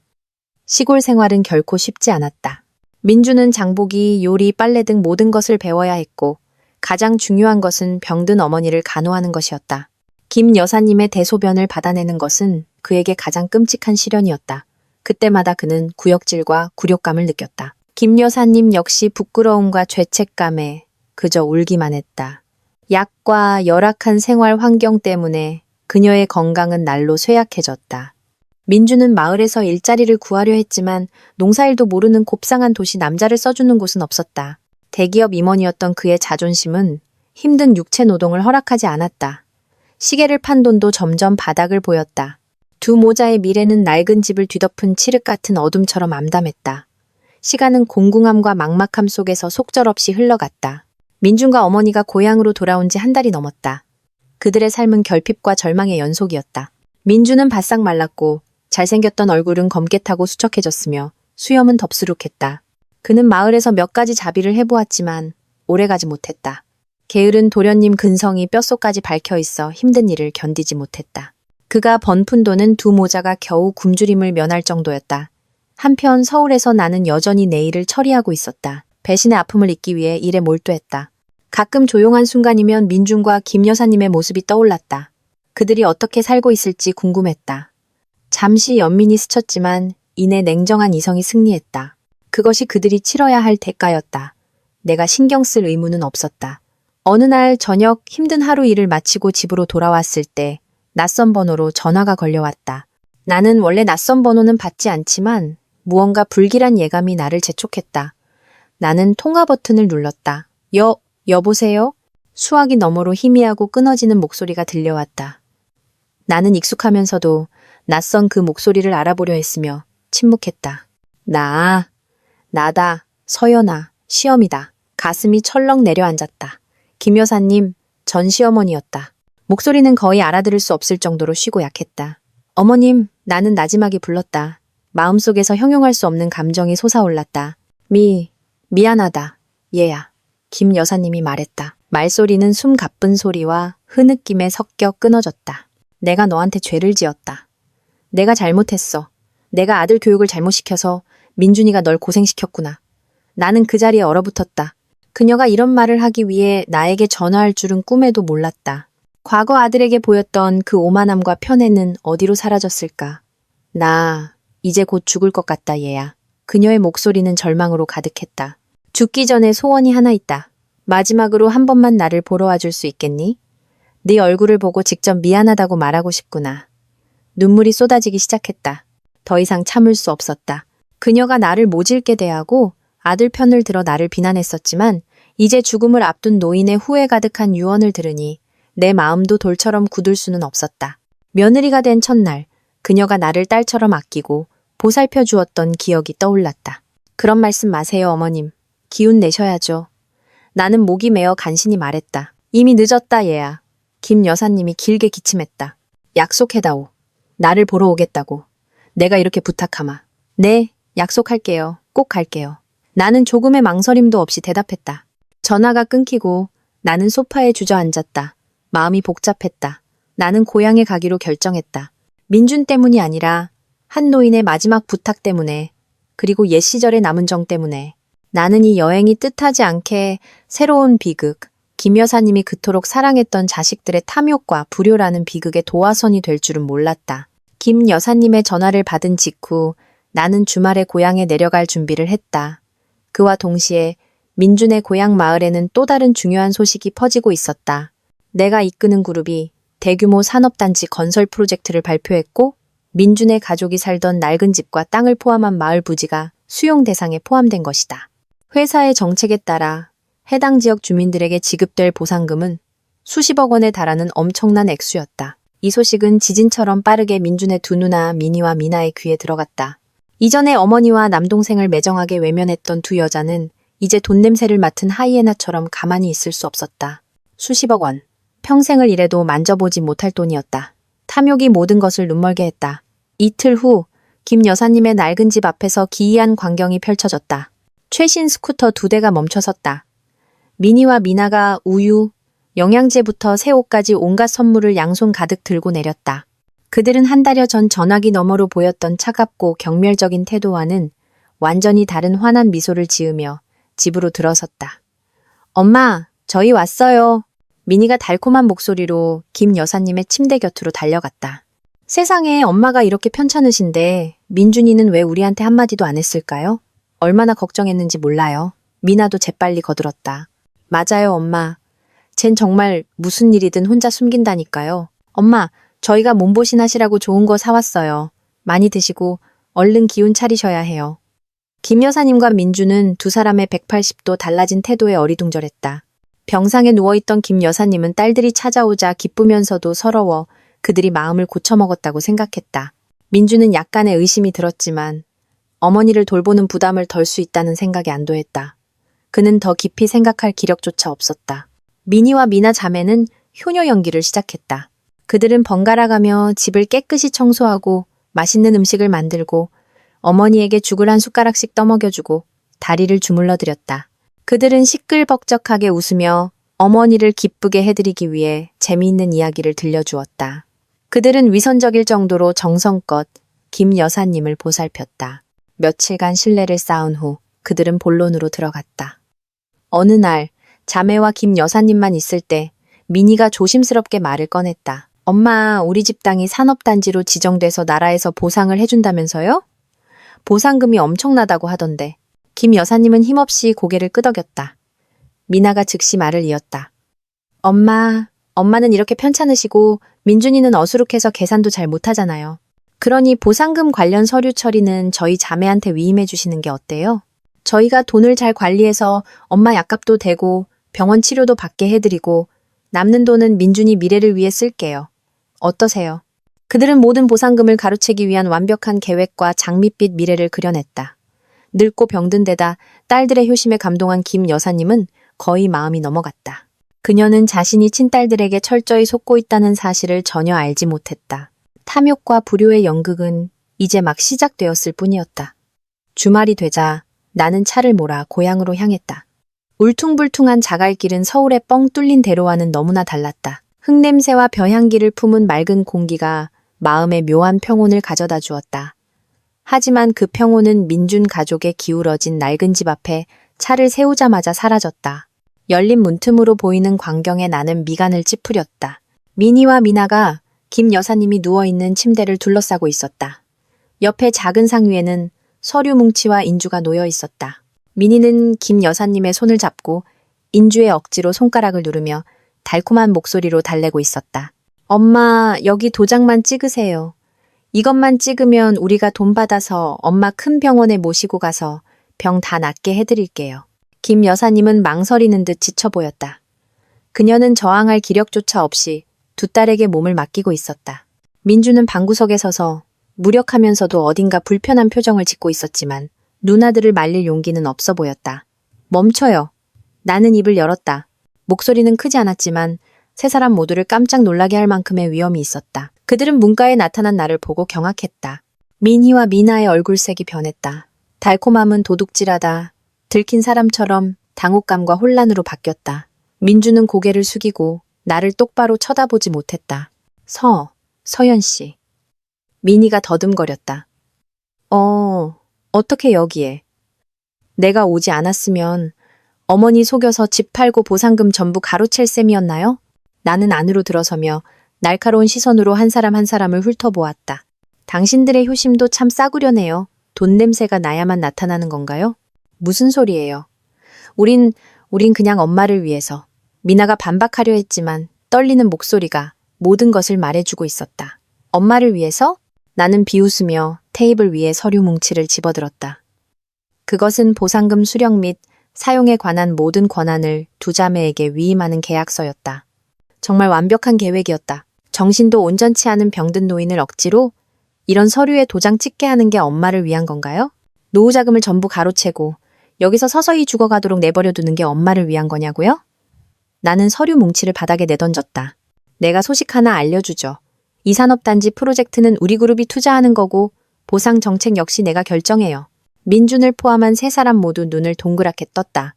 시골 생활은 결코 쉽지 않았다. 민주는 장보기, 요리, 빨래 등 모든 것을 배워야 했고 가장 중요한 것은 병든 어머니를 간호하는 것이었다. 김 여사님의 대소변을 받아내는 것은 그에게 가장 끔찍한 시련이었다. 그때마다 그는 구역질과 굴욕감을 느꼈다. 김 여사님 역시 부끄러움과 죄책감에 그저 울기만 했다. 약과 열악한 생활 환경 때문에 그녀의 건강은 날로 쇠약해졌다. 민주는 마을에서 일자리를 구하려 했지만 농사일도 모르는 곱상한 도시 남자를 써주는 곳은 없었다. 대기업 임원이었던 그의 자존심은 힘든 육체 노동을 허락하지 않았다. 시계를 판 돈도 점점 바닥을 보였다. 두 모자의 미래는 낡은 집을 뒤덮은 칠흑 같은 어둠처럼 암담했다. 시간은 공궁함과 막막함 속에서 속절없이 흘러갔다. 민준과 어머니가 고향으로 돌아온 지 한 달이 넘었다. 그들의 삶은 결핍과 절망의 연속이었다. 민주는 바싹 말랐고 잘생겼던 얼굴은 검게 타고 수척해졌으며 수염은 덥수룩했다. 그는 마을에서 몇 가지 자비를 해보았지만 오래가지 못했다. 게으른 도련님 근성이 뼛속까지 박혀있어 힘든 일을 견디지 못했다. 그가 번 푼돈은 두 모자가 겨우 굶주림을 면할 정도였다. 한편 서울에서 나는 여전히 내 일을 처리하고 있었다. 배신의 아픔을 잊기 위해 일에 몰두했다. 가끔 조용한 순간이면 민준과 김 여사님의 모습이 떠올랐다. 그들이 어떻게 살고 있을지 궁금했다. 잠시 연민이 스쳤지만 이내 냉정한 이성이 승리했다. 그것이 그들이 치러야 할 대가였다. 내가 신경 쓸 의무는 없었다. 어느 날 저녁 힘든 하루 일을 마치고 집으로 돌아왔을 때 낯선 번호로 전화가 걸려왔다. 나는 원래 낯선 번호는 받지 않지만 무언가 불길한 예감이 나를 재촉했다. 나는 통화 버튼을 눌렀다. 여보세요? 수화기 너머로 희미하고 끊어지는 목소리가 들려왔다. 나는 익숙하면서도 낯선 그 목소리를 알아보려 했으며 침묵했다. 나다. 서연아. 시험이다. 가슴이 철렁 내려앉았다. 김 여사님, 전 시어머니였다. 목소리는 거의 알아들을 수 없을 정도로 쉬고 약했다. 어머님, 나는 나지막이 불렀다. 마음속에서 형용할 수 없는 감정이 솟아올랐다. 미안하다. 얘야. 김 여사님이 말했다. 말소리는 숨 가쁜 소리와 흐느낌에 섞여 끊어졌다. 내가 너한테 죄를 지었다. 내가 잘못했어. 내가 아들 교육을 잘못 시켜서 민준이가 널 고생시켰구나. 나는 그 자리에 얼어붙었다. 그녀가 이런 말을 하기 위해 나에게 전화할 줄은 꿈에도 몰랐다. 과거 아들에게 보였던 그 오만함과 편애는 어디로 사라졌을까? 나 이제 곧 죽을 것 같다, 얘야. 그녀의 목소리는 절망으로 가득했다. 죽기 전에 소원이 하나 있다. 마지막으로 한 번만 나를 보러 와줄 수 있겠니? 네 얼굴을 보고 직접 미안하다고 말하고 싶구나. 눈물이 쏟아지기 시작했다. 더 이상 참을 수 없었다. 그녀가 나를 모질게 대하고 아들 편을 들어 나를 비난했었지만 이제 죽음을 앞둔 노인의 후회 가득한 유언을 들으니 내 마음도 돌처럼 굳을 수는 없었다. 며느리가 된 첫날, 그녀가 나를 딸처럼 아끼고 보살펴 주었던 기억이 떠올랐다. 그런 말씀 마세요, 어머님. 기운 내셔야죠. 나는 목이 메어 간신히 말했다. 이미 늦었다, 얘야. 김 여사님이 길게 기침했다. 약속해다오. 나를 보러 오겠다고. 내가 이렇게 부탁하마. 네, 약속할게요. 꼭 갈게요. 나는 조금의 망설임도 없이 대답했다. 전화가 끊기고 나는 소파에 주저앉았다. 마음이 복잡했다. 나는 고향에 가기로 결정했다. 민준 때문이 아니라 한 노인의 마지막 부탁 때문에, 그리고 옛 시절의 남은 정 때문에. 나는 이 여행이 뜻하지 않게 새로운 비극, 김 여사님이 그토록 사랑했던 자식들의 탐욕과 불효라는 비극의 도화선이 될 줄은 몰랐다. 김 여사님의 전화를 받은 직후 나는 주말에 고향에 내려갈 준비를 했다. 그와 동시에 민준의 고향 마을에는 또 다른 중요한 소식이 퍼지고 있었다. 내가 이끄는 그룹이 대규모 산업단지 건설 프로젝트를 발표했고 민준의 가족이 살던 낡은 집과 땅을 포함한 마을 부지가 수용 대상에 포함된 것이다. 회사의 정책에 따라 해당 지역 주민들에게 지급될 보상금은 수십억 원에 달하는 엄청난 액수였다. 이 소식은 지진처럼 빠르게 민준의 두 누나 미니와 미나의 귀에 들어갔다. 이전에 어머니와 남동생을 매정하게 외면했던 두 여자는 이제 돈 냄새를 맡은 하이에나처럼 가만히 있을 수 없었다. 수십억 원. 평생을 일해도 만져보지 못할 돈이었다. 탐욕이 모든 것을 눈멀게 했다. 이틀 후 김 여사님의 낡은 집 앞에서 기이한 광경이 펼쳐졌다. 최신 스쿠터 2대가 멈춰섰다. 미니와 미나가 우유, 영양제부터 새 옷까지 온갖 선물을 양손 가득 들고 내렸다. 그들은 한 달여 전 전화기 너머로 보였던 차갑고 경멸적인 태도와는 완전히 다른 환한 미소를 지으며 집으로 들어섰다. 엄마, 저희 왔어요. 미니가 달콤한 목소리로 김 여사님의 침대 곁으로 달려갔다. 세상에 엄마가 이렇게 편찮으신데 민준이는 왜 우리한테 한마디도 안 했을까요? 얼마나 걱정했는지 몰라요. 미나도 재빨리 거들었다. 맞아요, 엄마. 쟨 정말 무슨 일이든 혼자 숨긴다니까요. 엄마, 저희가 몸보신 하시라고 좋은 거 사왔어요. 많이 드시고 얼른 기운 차리셔야 해요. 김 여사님과 민주는 두 사람의 180도 달라진 태도에 어리둥절했다. 병상에 누워있던 김 여사님은 딸들이 찾아오자 기쁘면서도 서러워 그들이 마음을 고쳐먹었다고 생각했다. 민주는 약간의 의심이 들었지만 어머니를 돌보는 부담을 덜 수 있다는 생각에 안도했다. 그는 더 깊이 생각할 기력조차 없었다. 미니와 미나 자매는 효녀 연기를 시작했다. 그들은 번갈아가며 집을 깨끗이 청소하고 맛있는 음식을 만들고 어머니에게 죽을 한 숟가락씩 떠먹여주고 다리를 주물러 드렸다. 그들은 시끌벅적하게 웃으며 어머니를 기쁘게 해드리기 위해 재미있는 이야기를 들려주었다. 그들은 위선적일 정도로 정성껏 김 여사님을 보살폈다. 며칠간 신뢰를 쌓은 후 그들은 본론으로 들어갔다. 어느 날 자매와 김 여사님만 있을 때 미니가 조심스럽게 말을 꺼냈다. 엄마, 우리 집 땅이 산업단지로 지정돼서 나라에서 보상을 해준다면서요? 보상금이 엄청나다고 하던데. 김 여사님은 힘없이 고개를 끄덕였다. 미나가 즉시 말을 이었다. 엄마는 이렇게 편찮으시고 민준이는 어수룩해서 계산도 잘 못하잖아요. 그러니 보상금 관련 서류 처리는 저희 자매한테 위임해 주시는 게 어때요? 저희가 돈을 잘 관리해서 엄마 약값도 대고 병원 치료도 받게 해드리고 남는 돈은 민준이 미래를 위해 쓸게요. 어떠세요? 그들은 모든 보상금을 가로채기 위한 완벽한 계획과 장밋빛 미래를 그려냈다. 늙고 병든 데다 딸들의 효심에 감동한 김 여사님은 거의 마음이 넘어갔다. 그녀는 자신이 친딸들에게 철저히 속고 있다는 사실을 전혀 알지 못했다. 탐욕과 불효의 연극은 이제 막 시작되었을 뿐이었다. 주말이 되자 나는 차를 몰아 고향으로 향했다. 울퉁불퉁한 자갈길은 서울의 뻥 뚫린 대로와는 너무나 달랐다. 흙냄새와 벼향기를 품은 맑은 공기가 마음에 묘한 평온을 가져다 주었다. 하지만 그 평온은 민준 가족의 기울어진 낡은 집 앞에 차를 세우자마자 사라졌다. 열린 문틈으로 보이는 광경에 나는 미간을 찌푸렸다. 미니와 미나가 김 여사님이 누워있는 침대를 둘러싸고 있었다. 옆에 작은 상 위에는 서류 뭉치와 인주가 놓여 있었다. 미니는 김 여사님의 손을 잡고 인주의 억지로 손가락을 누르며 달콤한 목소리로 달래고 있었다. 엄마, 여기 도장만 찍으세요. 이것만 찍으면 우리가 돈 받아서 엄마 큰 병원에 모시고 가서 병 다 낫게 해드릴게요. 김 여사님은 망설이는 듯 지쳐 보였다. 그녀는 저항할 기력조차 없이 두 딸에게 몸을 맡기고 있었다. 민주는 방구석에 서서 무력하면서도 어딘가 불편한 표정을 짓고 있었지만 누나들을 말릴 용기는 없어 보였다. 멈춰요. 나는 입을 열었다. 목소리는 크지 않았지만 세 사람 모두를 깜짝 놀라게 할 만큼의 위험이 있었다. 그들은 문가에 나타난 나를 보고 경악했다. 미니와 미나의 얼굴색이 변했다. 달콤함은 도둑질하다. 들킨 사람처럼 당혹감과 혼란으로 바뀌었다. 민주는 고개를 숙이고 나를 똑바로 쳐다보지 못했다. 서연 씨. 미니가 더듬거렸다. 어떻게 여기에? 내가 오지 않았으면 어머니 속여서 집 팔고 보상금 전부 가로챌 셈이었나요? 나는 안으로 들어서며 날카로운 시선으로 한 사람 한 사람을 훑어보았다. 당신들의 효심도 참 싸구려네요. 돈 냄새가 나야만 나타나는 건가요? 무슨 소리예요? 우린 그냥 엄마를 위해서. 미나가 반박하려 했지만 떨리는 목소리가 모든 것을 말해주고 있었다. 엄마를 위해서? 나는 비웃으며 테이블 위에 서류 뭉치를 집어들었다. 그것은 보상금 수령 및 사용에 관한 모든 권한을 두 자매에게 위임하는 계약서였다. 정말 완벽한 계획이었다. 정신도 온전치 않은 병든 노인을 억지로 이런 서류에 도장 찍게 하는 게 엄마를 위한 건가요? 노후 자금을 전부 가로채고 여기서 서서히 죽어가도록 내버려 두는 게 엄마를 위한 거냐고요? 나는 서류 뭉치를 바닥에 내던졌다. 내가 소식 하나 알려주죠. 이 산업단지 프로젝트는 우리 그룹이 투자하는 거고 보상 정책 역시 내가 결정해요. 민준을 포함한 세 사람 모두 눈을 동그랗게 떴다.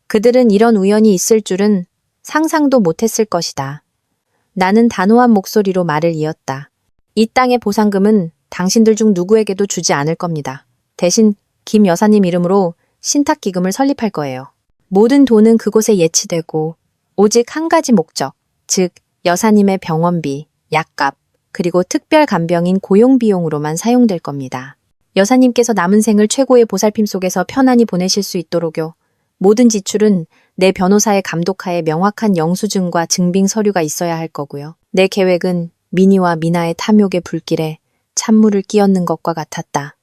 그들은 이런 우연이 있을 줄은 상상도 못했을 것이다. 나는 단호한 목소리로 말을 이었다. 이 땅의 보상금은 당신들 중 누구에게도 주지 않을 겁니다. 대신 김 여사님 이름으로 신탁기금을 설립할 거예요. 모든 돈은 그곳에 예치되고 오직 한 가지 목적, 즉 여사님의 병원비, 약값, 그리고 특별 간병인 고용비용으로만 사용될 겁니다. 여사님께서 남은 생을 최고의 보살핌 속에서 편안히 보내실 수 있도록요. 모든 지출은 내 변호사의 감독하에 명확한 영수증과 증빙 서류가 있어야 할 거고요. 내 계획은 미니와 미나의 탐욕의 불길에 찬물을 끼얹는 것과 같았다.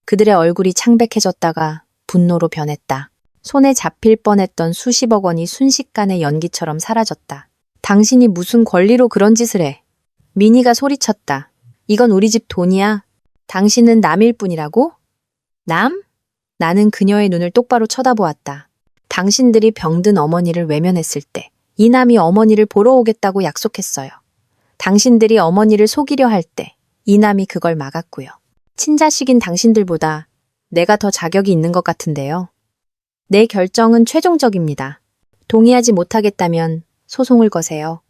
그들의 얼굴이 창백해졌다가 분노로 변했다. 손에 잡힐 뻔했던 수십억 원이 순식간에 연기처럼 사라졌다. 당신이 무슨 권리로 그런 짓을 해? 미니가 소리쳤다. 이건 우리 집 돈이야. 당신은 남일 뿐이라고? 남? 나는 그녀의 눈을 똑바로 쳐다보았다. 당신들이 병든 어머니를 외면했을 때 이남이 어머니를 보러 오겠다고 약속했어요. 당신들이 어머니를 속이려 할 때 이남이 그걸 막았고요. 친자식인 당신들보다 내가 더 자격이 있는 것 같은데요. 내 결정은 최종적입니다. 동의하지 못하겠다면 소송을 거세요.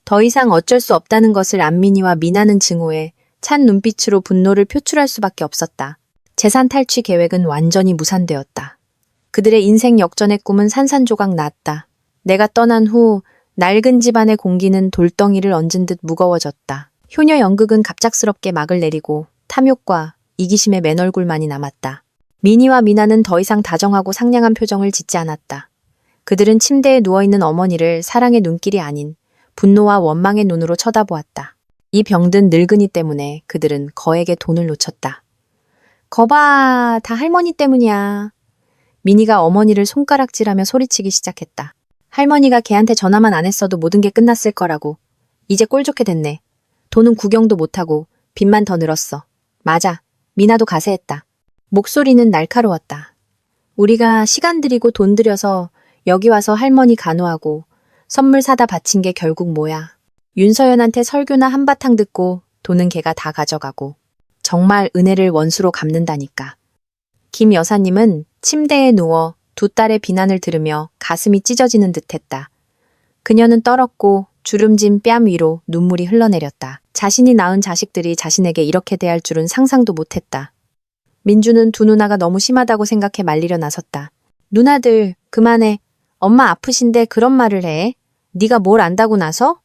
더 이상 어쩔 수 없다는 것을 안민이와 미나는 증오해 찬 눈빛으로 분노를 표출할 수밖에 없었다. 재산 탈취 계획은 완전히 무산되었다. 그들의 인생 역전의 꿈은 산산조각 났다. 내가 떠난 후 낡은 집안의 공기는 돌덩이를 얹은 듯 무거워졌다. 효녀 연극은 갑작스럽게 막을 내리고 탐욕과 이기심의 맨얼굴만이 남았다. 미니와 미나는 더 이상 다정하고 상냥한 표정을 짓지 않았다. 그들은 침대에 누워있는 어머니를 사랑의 눈길이 아닌 분노와 원망의 눈으로 쳐다보았다. 이 병든 늙은이 때문에 그들은 거액의 돈을 놓쳤다. 거봐, 다 할머니 때문이야. 미니가 어머니를 손가락질하며 소리치기 시작했다. 할머니가 걔한테 전화만 안 했어도 모든 게 끝났을 거라고. 이제 꼴 좋게 됐네. 돈은 구경도 못하고 빚만 더 늘었어. 맞아. 미나도 가세했다. 목소리는 날카로웠다. 우리가 시간 들이고 돈 들여서 여기 와서 할머니 간호하고 선물 사다 바친 게 결국 뭐야. 윤서연한테 설교나 한바탕 듣고 돈은 걔가 다 가져가고. 정말 은혜를 원수로 갚는다니까. 김 여사님은 침대에 누워 두 딸의 비난을 들으며 가슴이 찢어지는 듯했다. 그녀는 떨었고 주름진 뺨 위로 눈물이 흘러내렸다. 자신이 낳은 자식들이 자신에게 이렇게 대할 줄은 상상도 못했다. 민주는 두 누나가 너무 심하다고 생각해 말리려 나섰다. 누나들 그만해. 엄마 아프신데 그런 말을 해. 네가 뭘 안다고 나서?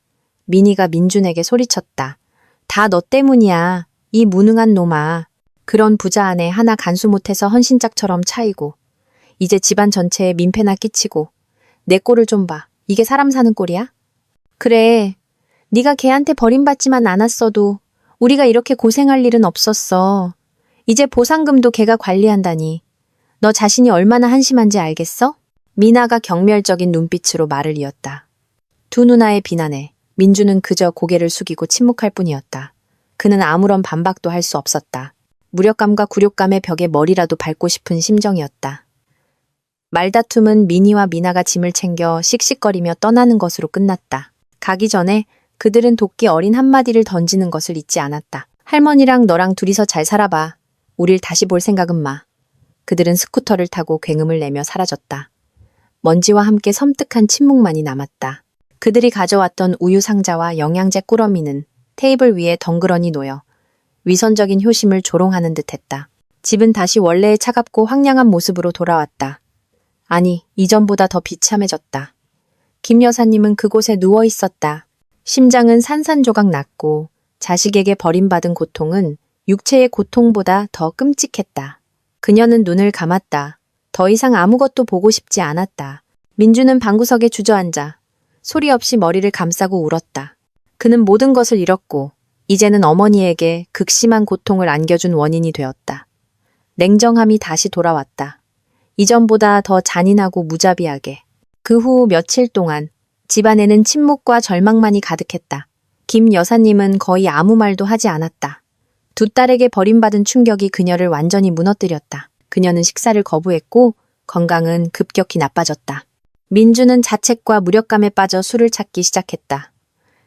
민희가 민준에게 소리쳤다. 다 너 때문이야. 이 무능한 놈아. 그런 부자 아내 하나 간수 못해서 헌신짝처럼 차이고 이제 집안 전체에 민폐나 끼치고 내 꼴을 좀 봐. 이게 사람 사는 꼴이야? 그래. 네가 걔한테 버림받지만 않았어도 우리가 이렇게 고생할 일은 없었어. 이제 보상금도 걔가 관리한다니. 너 자신이 얼마나 한심한지 알겠어? 미나가 경멸적인 눈빛으로 말을 이었다. 두 누나의 비난에 민주는 그저 고개를 숙이고 침묵할 뿐이었다. 그는 아무런 반박도 할 수 없었다. 무력감과 굴욕감의 벽에 머리라도 밟고 싶은 심정이었다. 말다툼은 미니와 미나가 짐을 챙겨 씩씩거리며 떠나는 것으로 끝났다. 가기 전에 그들은 도끼 어린 한마디를 던지는 것을 잊지 않았다. 할머니랑 너랑 둘이서 잘 살아봐. 우릴 다시 볼 생각은 마. 그들은 스쿠터를 타고 굉음을 내며 사라졌다. 먼지와 함께 섬뜩한 침묵만이 남았다. 그들이 가져왔던 우유 상자와 영양제 꾸러미는 테이블 위에 덩그러니 놓여 위선적인 효심을 조롱하는 듯했다. 집은 다시 원래의 차갑고 황량한 모습으로 돌아왔다. 아니, 이전보다 더 비참해졌다. 김 여사님은 그곳에 누워 있었다. 심장은 산산조각 났고 자식에게 버림받은 고통은 육체의 고통보다 더 끔찍했다. 그녀는 눈을 감았다. 더 이상 아무것도 보고 싶지 않았다. 민주는 방구석에 주저앉아 소리 없이 머리를 감싸고 울었다. 그는 모든 것을 잃었고 이제는 어머니에게 극심한 고통을 안겨준 원인이 되었다. 냉정함이 다시 돌아왔다. 이전보다 더 잔인하고 무자비하게. 그 후 며칠 동안 집안에는 침묵과 절망만이 가득했다. 김 여사님은 거의 아무 말도 하지 않았다. 두 딸에게 버림받은 충격이 그녀를 완전히 무너뜨렸다. 그녀는 식사를 거부했고 건강은 급격히 나빠졌다. 민주는 자책과 무력감에 빠져 술을 찾기 시작했다.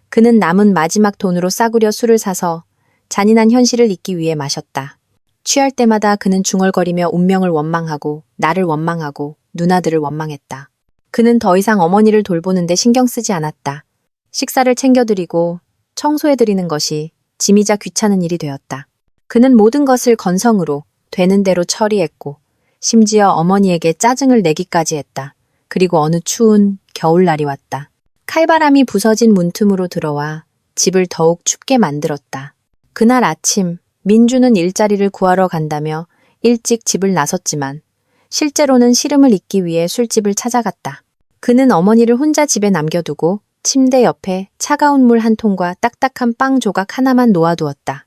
그는 남은 마지막 돈으로 싸구려 술을 사서 잔인한 현실을 잊기 위해 마셨다. 취할 때마다 그는 중얼거리며 운명을 원망하고 나를 원망하고 누나들을 원망했다. 그는 더 이상 어머니를 돌보는데 신경 쓰지 않았다. 식사를 챙겨드리고 청소해드리는 것이 짐이자 귀찮은 일이 되었다. 그는 모든 것을 건성으로 되는 대로 처리했고 심지어 어머니에게 짜증을 내기까지 했다. 그리고 어느 추운 겨울날이 왔다. 칼바람이 부서진 문틈으로 들어와 집을 더욱 춥게 만들었다. 그날 아침 민주는 일자리를 구하러 간다며 일찍 집을 나섰지만 실제로는 시름을 잊기 위해 술집을 찾아갔다. 그는 어머니를 혼자 집에 남겨두고 침대 옆에 차가운 물 한 통과 딱딱한 빵 조각 하나만 놓아두었다.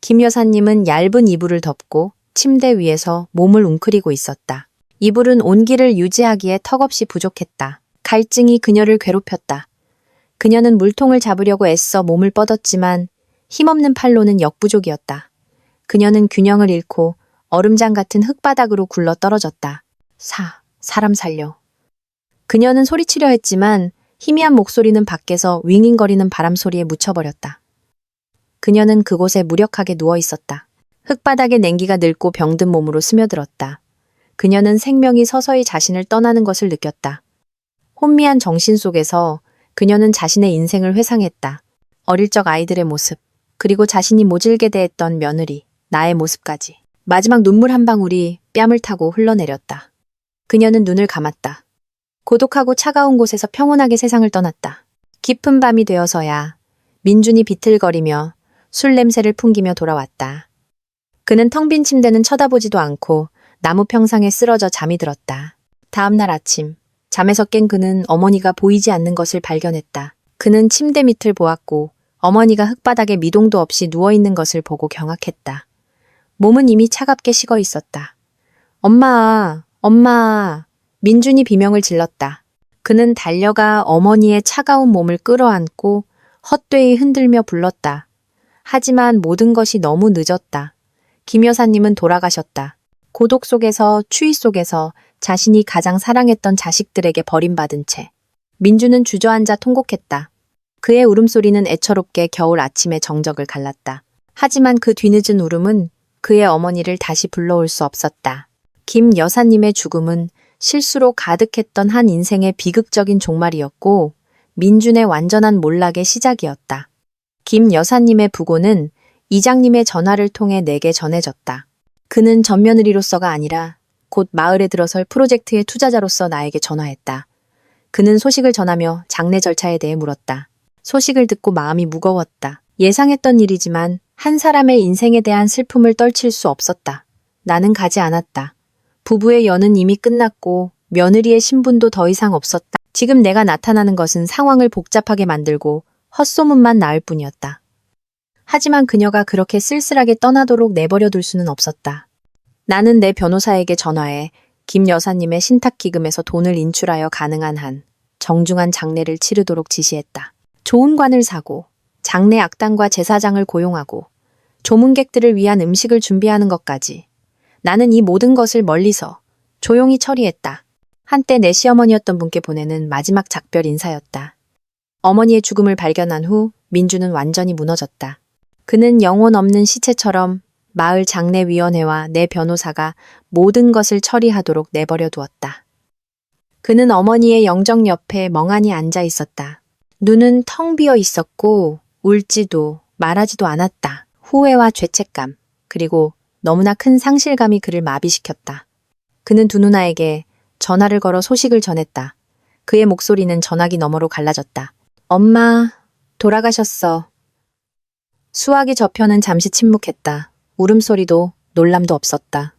김 여사님은 얇은 이불을 덮고 침대 위에서 몸을 웅크리고 있었다. 이불은 온기를 유지하기에 턱없이 부족했다. 갈증이 그녀를 괴롭혔다. 그녀는 물통을 잡으려고 애써 몸을 뻗었지만 힘없는 팔로는 역부족이었다. 그녀는 균형을 잃고 얼음장 같은 흙바닥으로 굴러 떨어졌다. 사람 살려. 그녀는 소리치려 했지만 희미한 목소리는 밖에서 윙윙거리는 바람 소리에 묻혀버렸다. 그녀는 그곳에 무력하게 누워 있었다. 흙바닥에 냉기가 늙고 병든 몸으로 스며들었다. 그녀는 생명이 서서히 자신을 떠나는 것을 느꼈다. 혼미한 정신 속에서 그녀는 자신의 인생을 회상했다. 어릴 적 아이들의 모습, 그리고 자신이 모질게 대했던 며느리, 나의 모습까지. 마지막 눈물 한 방울이 뺨을 타고 흘러내렸다. 그녀는 눈을 감았다. 고독하고 차가운 곳에서 평온하게 세상을 떠났다. 깊은 밤이 되어서야 민준이 비틀거리며 술 냄새를 풍기며 돌아왔다. 그는 텅 빈 침대는 쳐다보지도 않고 나무 평상에 쓰러져 잠이 들었다. 다음 날 아침, 잠에서 깬 그는 어머니가 보이지 않는 것을 발견했다. 그는 침대 밑을 보았고 어머니가 흙바닥에 미동도 없이 누워있는 것을 보고 경악했다. 몸은 이미 차갑게 식어 있었다. 엄마, 엄마. 민준이 비명을 질렀다. 그는 달려가 어머니의 차가운 몸을 끌어안고 헛되이 흔들며 불렀다. 하지만 모든 것이 너무 늦었다. 김 여사님은 돌아가셨다. 고독 속에서, 추위 속에서 자신이 가장 사랑했던 자식들에게 버림받은 채. 민주는 주저앉아 통곡했다. 그의 울음소리는 애처롭게 겨울 아침의 정적을 갈랐다. 하지만 그 뒤늦은 울음은 그의 어머니를 다시 불러올 수 없었다. 김 여사님의 죽음은 실수로 가득했던 한 인생의 비극적인 종말이었고 민준의 완전한 몰락의 시작이었다. 김 여사님의 부고는 이장님의 전화를 통해 내게 전해졌다. 그는 전며느리로서가 아니라 곧 마을에 들어설 프로젝트의 투자자로서 나에게 전화했다. 그는 소식을 전하며 장례 절차에 대해 물었다. 소식을 듣고 마음이 무거웠다. 예상했던 일이지만 한 사람의 인생에 대한 슬픔을 떨칠 수 없었다. 나는 가지 않았다. 부부의 연은 이미 끝났고 며느리의 신분도 더 이상 없었다. 지금 내가 나타나는 것은 상황을 복잡하게 만들고 헛소문만 낳을 뿐이었다. 하지만 그녀가 그렇게 쓸쓸하게 떠나도록 내버려 둘 수는 없었다. 나는 내 변호사에게 전화해 김 여사님의 신탁기금에서 돈을 인출하여 가능한 한 정중한 장례를 치르도록 지시했다. 좋은 관을 사고 장례 악단과 제사장을 고용하고 조문객들을 위한 음식을 준비하는 것까지 나는 이 모든 것을 멀리서 조용히 처리했다. 한때 내 시어머니였던 분께 보내는 마지막 작별 인사였다. 어머니의 죽음을 발견한 후 민주는 완전히 무너졌다. 그는 영혼 없는 시체처럼 마을 장례위원회와 내 변호사가 모든 것을 처리하도록 내버려 두었다. 그는 어머니의 영정 옆에 멍하니 앉아 있었다. 눈은 텅 비어 있었고 울지도 말하지도 않았다. 후회와 죄책감, 그리고 너무나 큰 상실감이 그를 마비시켰다. 그는 두 누나에게 전화를 걸어 소식을 전했다. 그의 목소리는 전화기 너머로 갈라졌다. 엄마, 돌아가셨어. 수화기 저편은 잠시 침묵했다. 울음소리도 놀람도 없었다.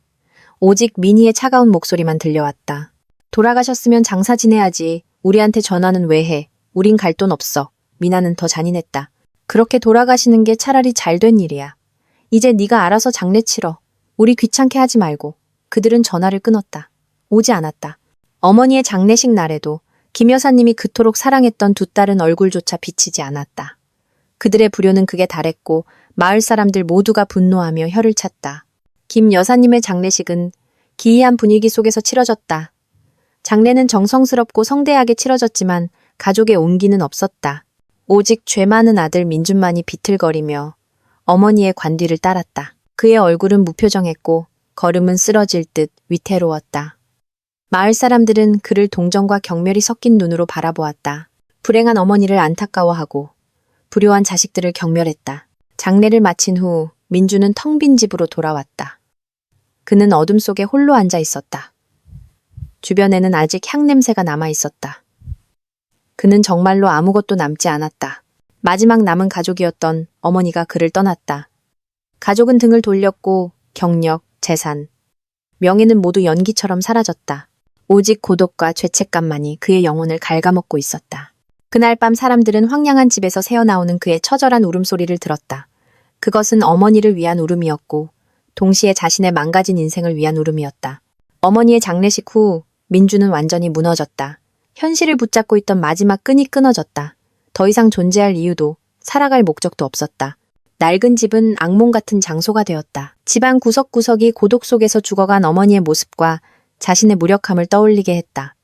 오직 미니의 차가운 목소리만 들려왔다. 돌아가셨으면 장사 지내야지. 우리한테 전화는 왜 해? 우린 갈 돈 없어. 미나는 더 잔인했다. 그렇게 돌아가시는 게 차라리 잘된 일이야. 이제 네가 알아서 장례 치러. 우리 귀찮게 하지 말고. 그들은 전화를 끊었다. 오지 않았다. 어머니의 장례식 날에도 김 여사님이 그토록 사랑했던 두 딸은 얼굴조차 비치지 않았다. 그들의 불효는 극에 달했고 마을 사람들 모두가 분노하며 혀를 찼다. 김 여사님의 장례식은 기이한 분위기 속에서 치러졌다. 장례는 정성스럽고 성대하게 치러졌지만 가족의 온기는 없었다. 오직 죄 많은 아들 민준만이 비틀거리며 어머니의 관뒤를 따랐다. 그의 얼굴은 무표정했고 걸음은 쓰러질 듯 위태로웠다. 마을 사람들은 그를 동정과 경멸이 섞인 눈으로 바라보았다. 불행한 어머니를 안타까워하고 불효한 자식들을 경멸했다. 장례를 마친 후 민주는 텅 빈 집으로 돌아왔다. 그는 어둠 속에 홀로 앉아 있었다. 주변에는 아직 향 냄새가 남아 있었다. 그는 정말로 아무것도 남지 않았다. 마지막 남은 가족이었던 어머니가 그를 떠났다. 가족은 등을 돌렸고 경력, 재산, 명예는 모두 연기처럼 사라졌다. 오직 고독과 죄책감만이 그의 영혼을 갉아먹고 있었다. 그날 밤 사람들은 황량한 집에서 새어나오는 그의 처절한 울음소리를 들었다. 그것은 어머니를 위한 울음이었고 동시에 자신의 망가진 인생을 위한 울음이었다. 어머니의 장례식 후 민주는 완전히 무너졌다. 현실을 붙잡고 있던 마지막 끈이 끊어졌다. 더 이상 존재할 이유도 살아갈 목적도 없었다. 낡은 집은 악몽 같은 장소가 되었다. 집안 구석구석이 고독 속에서 죽어간 어머니의 모습과 자신의 무력함을 떠올리게 했다.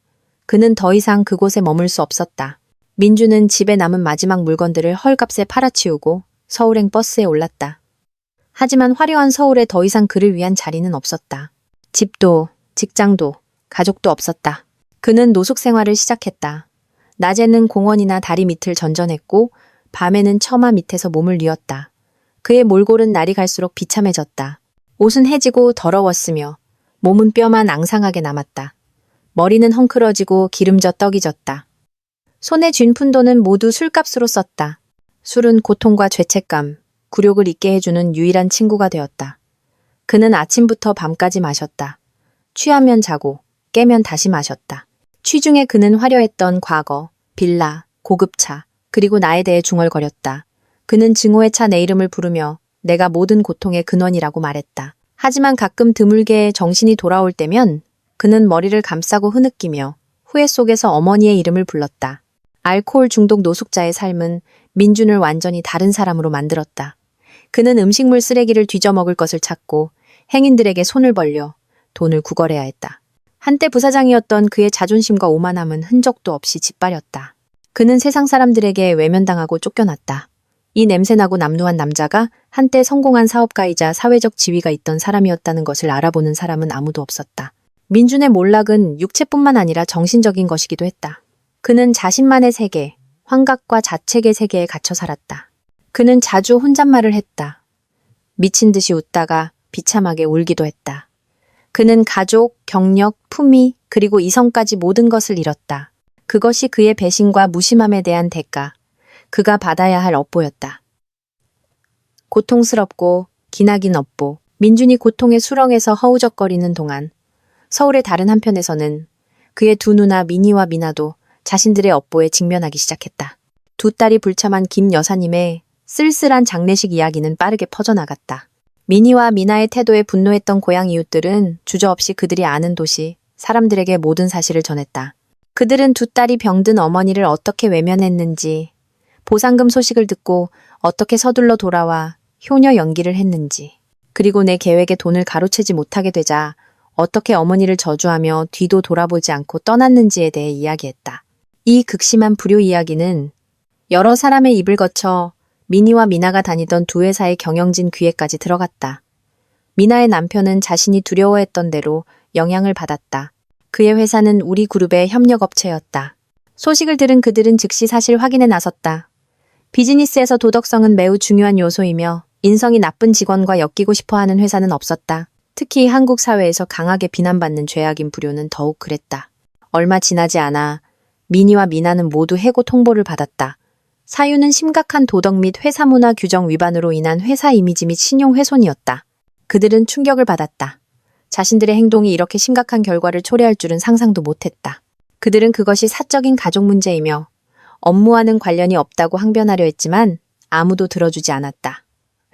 그는 더 이상 그곳에 머물 수 없었다. 민주는 집에 남은 마지막 물건들을 헐값에 팔아치우고 서울행 버스에 올랐다. 하지만 화려한 서울에 더 이상 그를 위한 자리는 없었다. 집도, 직장도, 가족도 없었다. 그는 노숙 생활을 시작했다. 낮에는 공원이나 다리 밑을 전전했고 밤에는 처마 밑에서 몸을 뉘었다. 그의 몰골은 날이 갈수록 비참해졌다. 옷은 해지고 더러웠으며 몸은 뼈만 앙상하게 남았다. 머리는 헝클어지고 기름져 떡이 졌다. 손에 쥔 푼돈은 모두 술값으로 썼다. 술은 고통과 죄책감, 굴욕을 잊게 해주는 유일한 친구가 되었다. 그는 아침부터 밤까지 마셨다. 취하면 자고 깨면 다시 마셨다. 취중에 그는 화려했던 과거, 빌라, 고급차, 그리고 나에 대해 중얼거렸다. 그는 증오에 차 내 이름을 부르며 내가 모든 고통의 근원이라고 말했다. 하지만 가끔 드물게 정신이 돌아올 때면 그는 머리를 감싸고 흐느끼며 후회 속에서 어머니의 이름을 불렀다. 알코올 중독 노숙자의 삶은 민준을 완전히 다른 사람으로 만들었다. 그는 음식물 쓰레기를 뒤져 먹을 것을 찾고 행인들에게 손을 벌려 돈을 구걸해야 했다. 한때 부사장이었던 그의 자존심과 오만함은 흔적도 없이 짓밟렸다. 그는 세상 사람들에게 외면당하고 쫓겨났다. 이 냄새나고 남루한 남자가 한때 성공한 사업가이자 사회적 지위가 있던 사람이었다는 것을 알아보는 사람은 아무도 없었다. 민준의 몰락은 육체뿐만 아니라 정신적인 것이기도 했다. 그는 자신만의 세계, 환각과 자책의 세계에 갇혀 살았다. 그는 자주 혼잣말을 했다. 미친 듯이 웃다가 비참하게 울기도 했다. 그는 가족, 경력, 품위, 그리고 이성까지 모든 것을 잃었다. 그것이 그의 배신과 무심함에 대한 대가, 그가 받아야 할 업보였다. 고통스럽고 기나긴 업보, 민준이 고통의 수렁에서 허우적거리는 동안 서울의 다른 한편에서는 그의 두 누나 미니와 미나도 자신들의 업보에 직면하기 시작했다. 두 딸이 불참한 김 여사님의 쓸쓸한 장례식 이야기는 빠르게 퍼져나갔다. 미니와 미나의 태도에 분노했던 고향 이웃들은 주저없이 그들이 아는 도시, 사람들에게 모든 사실을 전했다. 그들은 두 딸이 병든 어머니를 어떻게 외면했는지, 보상금 소식을 듣고 어떻게 서둘러 돌아와 효녀 연기를 했는지, 그리고 내 계획에 돈을 가로채지 못하게 되자 어떻게 어머니를 저주하며 뒤도 돌아보지 않고 떠났는지에 대해 이야기했다. 이 극심한 불효 이야기는 여러 사람의 입을 거쳐 미니와 미나가 다니던 두 회사의 경영진 귀에까지 들어갔다. 미나의 남편은 자신이 두려워했던 대로 영향을 받았다. 그의 회사는 우리 그룹의 협력업체였다. 소식을 들은 그들은 즉시 사실 확인에 나섰다. 비즈니스에서 도덕성은 매우 중요한 요소이며 인성이 나쁜 직원과 엮이고 싶어하는 회사는 없었다. 특히 한국 사회에서 강하게 비난받는 죄악인 불효는 더욱 그랬다. 얼마 지나지 않아 미니와 미나는 모두 해고 통보를 받았다. 사유는 심각한 도덕 및 회사 문화 규정 위반으로 인한 회사 이미지 및 신용 훼손이었다. 그들은 충격을 받았다. 자신들의 행동이 이렇게 심각한 결과를 초래할 줄은 상상도 못했다. 그들은 그것이 사적인 가족 문제이며 업무와는 관련이 없다고 항변하려 했지만 아무도 들어주지 않았다.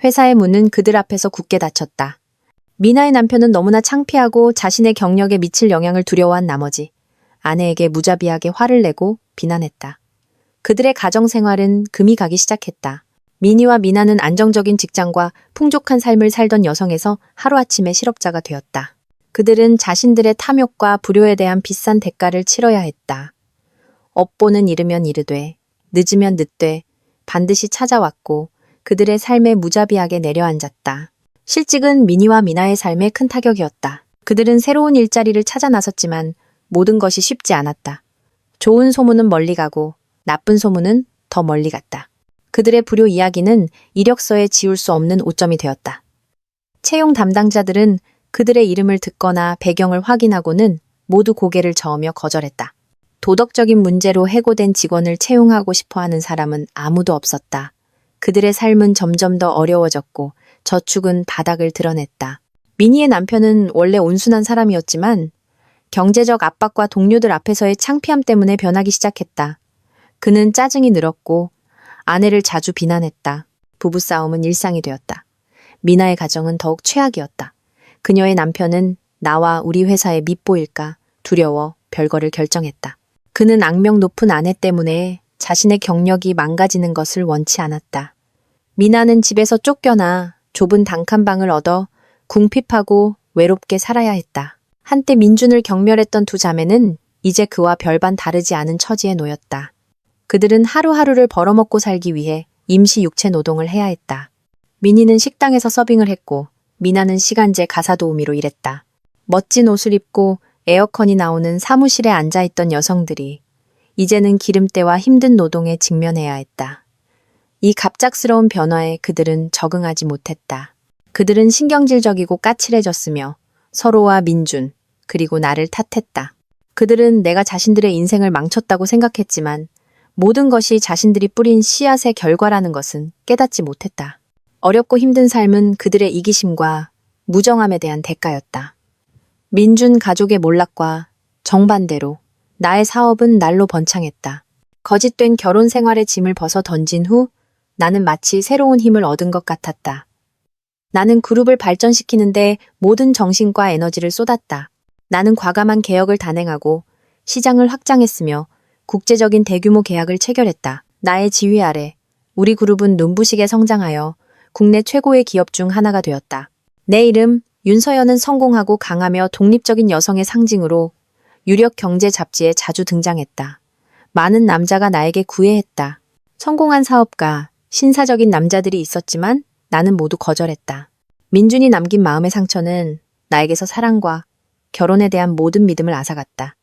회사의 문은 그들 앞에서 굳게 닫혔다. 미나의 남편은 너무나 창피하고 자신의 경력에 미칠 영향을 두려워한 나머지 아내에게 무자비하게 화를 내고 비난했다. 그들의 가정생활은 금이 가기 시작했다. 미니와 미나는 안정적인 직장과 풍족한 삶을 살던 여성에서 하루아침에 실업자가 되었다. 그들은 자신들의 탐욕과 불효에 대한 비싼 대가를 치러야 했다. 업보는 이르면 이르되, 늦으면 늦되 반드시 찾아왔고 그들의 삶에 무자비하게 내려앉았다. 실직은 미니와 미나의 삶에 큰 타격이었다. 그들은 새로운 일자리를 찾아 나섰지만 모든 것이 쉽지 않았다. 좋은 소문은 멀리 가고 나쁜 소문은 더 멀리 갔다. 그들의 불효 이야기는 이력서에 지울 수 없는 오점이 되었다. 채용 담당자들은 그들의 이름을 듣거나 배경을 확인하고는 모두 고개를 저으며 거절했다. 도덕적인 문제로 해고된 직원을 채용하고 싶어하는 사람은 아무도 없었다. 그들의 삶은 점점 더 어려워졌고 저축은 바닥을 드러냈다. 미니의 남편은 원래 온순한 사람이었지만 경제적 압박과 동료들 앞에서의 창피함 때문에 변하기 시작했다. 그는 짜증이 늘었고 아내를 자주 비난했다. 부부싸움은 일상이 되었다. 미나의 가정은 더욱 최악이었다. 그녀의 남편은 나와 우리 회사에 밉보일까 두려워 별거를 결정했다. 그는 악명 높은 아내 때문에 자신의 경력이 망가지는 것을 원치 않았다. 미나는 집에서 쫓겨나 좁은 단칸방을 얻어 궁핍하고 외롭게 살아야 했다. 한때 민준을 경멸했던 두 자매는 이제 그와 별반 다르지 않은 처지에 놓였다. 그들은 하루하루를 벌어먹고 살기 위해 임시 육체 노동을 해야 했다. 민희는 식당에서 서빙을 했고 미나는 시간제 가사 도우미로 일했다. 멋진 옷을 입고 에어컨이 나오는 사무실에 앉아있던 여성들이 이제는 기름때와 힘든 노동에 직면해야 했다. 이 갑작스러운 변화에 그들은 적응하지 못했다. 그들은 신경질적이고 까칠해졌으며 서로와 민준, 그리고 나를 탓했다. 그들은 내가 자신들의 인생을 망쳤다고 생각했지만 모든 것이 자신들이 뿌린 씨앗의 결과라는 것은 깨닫지 못했다. 어렵고 힘든 삶은 그들의 이기심과 무정함에 대한 대가였다. 민준 가족의 몰락과 정반대로 나의 사업은 날로 번창했다. 거짓된 결혼 생활의 짐을 벗어 던진 후 나는 마치 새로운 힘을 얻은 것 같았다. 나는 그룹을 발전시키는데 모든 정신과 에너지를 쏟았다. 나는 과감한 개혁을 단행하고 시장을 확장했으며 국제적인 대규모 계약을 체결했다. 나의 지휘 아래 우리 그룹은 눈부시게 성장하여 국내 최고의 기업 중 하나가 되었다. 내 이름 윤서연은 성공하고 강하며 독립적인 여성의 상징으로 유력 경제 잡지에 자주 등장했다. 많은 남자가 나에게 구애했다. 성공한 사업가, 신사적인 남자들이 있었지만 나는 모두 거절했다. 민준이 남긴 마음의 상처는 나에게서 사랑과 결혼에 대한 모든 믿음을 앗아갔다.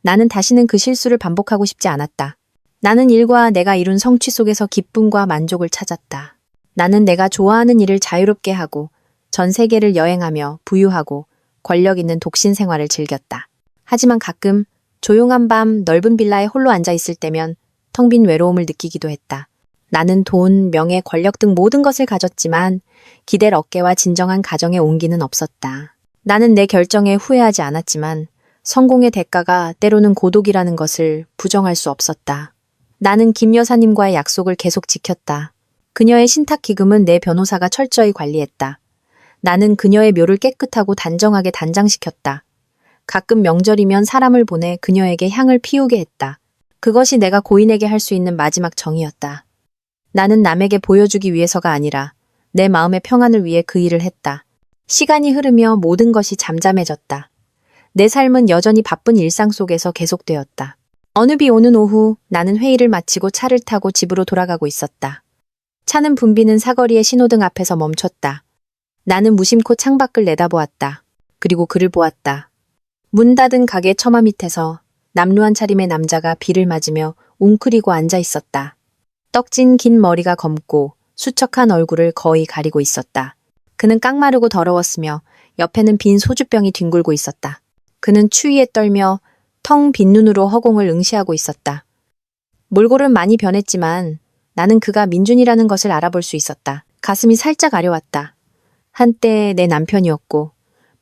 나는 다시는 그 실수를 반복하고 싶지 않았다. 나는 일과 내가 이룬 성취 속에서 기쁨과 만족을 찾았다. 나는 내가 좋아하는 일을 자유롭게 하고 전 세계를 여행하며 부유하고 권력 있는 독신 생활을 즐겼다. 하지만 가끔 조용한 밤 넓은 빌라에 홀로 앉아 있을 때면 텅 빈 외로움을 느끼기도 했다. 나는 돈, 명예, 권력 등 모든 것을 가졌지만 기댈 어깨와 진정한 가정의 온기는 없었다. 나는 내 결정에 후회하지 않았지만 성공의 대가가 때로는 고독이라는 것을 부정할 수 없었다. 나는 김 여사님과의 약속을 계속 지켰다. 그녀의 신탁 기금은 내 변호사가 철저히 관리했다. 나는 그녀의 묘를 깨끗하고 단정하게 단장시켰다. 가끔 명절이면 사람을 보내 그녀에게 향을 피우게 했다. 그것이 내가 고인에게 할 수 있는 마지막 정이었다. 나는 남에게 보여주기 위해서가 아니라 내 마음의 평안을 위해 그 일을 했다. 시간이 흐르며 모든 것이 잠잠해졌다. 내 삶은 여전히 바쁜 일상 속에서 계속되었다. 어느 비 오는 오후 나는 회의를 마치고 차를 타고 집으로 돌아가고 있었다. 차는 붐비는 사거리의 신호등 앞에서 멈췄다. 나는 무심코 창밖을 내다보았다. 그리고 그를 보았다. 문 닫은 가게 처마 밑에서 남루한 차림의 남자가 비를 맞으며 웅크리고 앉아 있었다. 떡진 긴 머리가 검고 수척한 얼굴을 거의 가리고 있었다. 그는 깡마르고 더러웠으며 옆에는 빈 소주병이 뒹굴고 있었다. 그는 추위에 떨며 텅 빈 눈으로 허공을 응시하고 있었다. 몰골은 많이 변했지만 나는 그가 민준이라는 것을 알아볼 수 있었다. 가슴이 살짝 아려왔다. 한때 내 남편이었고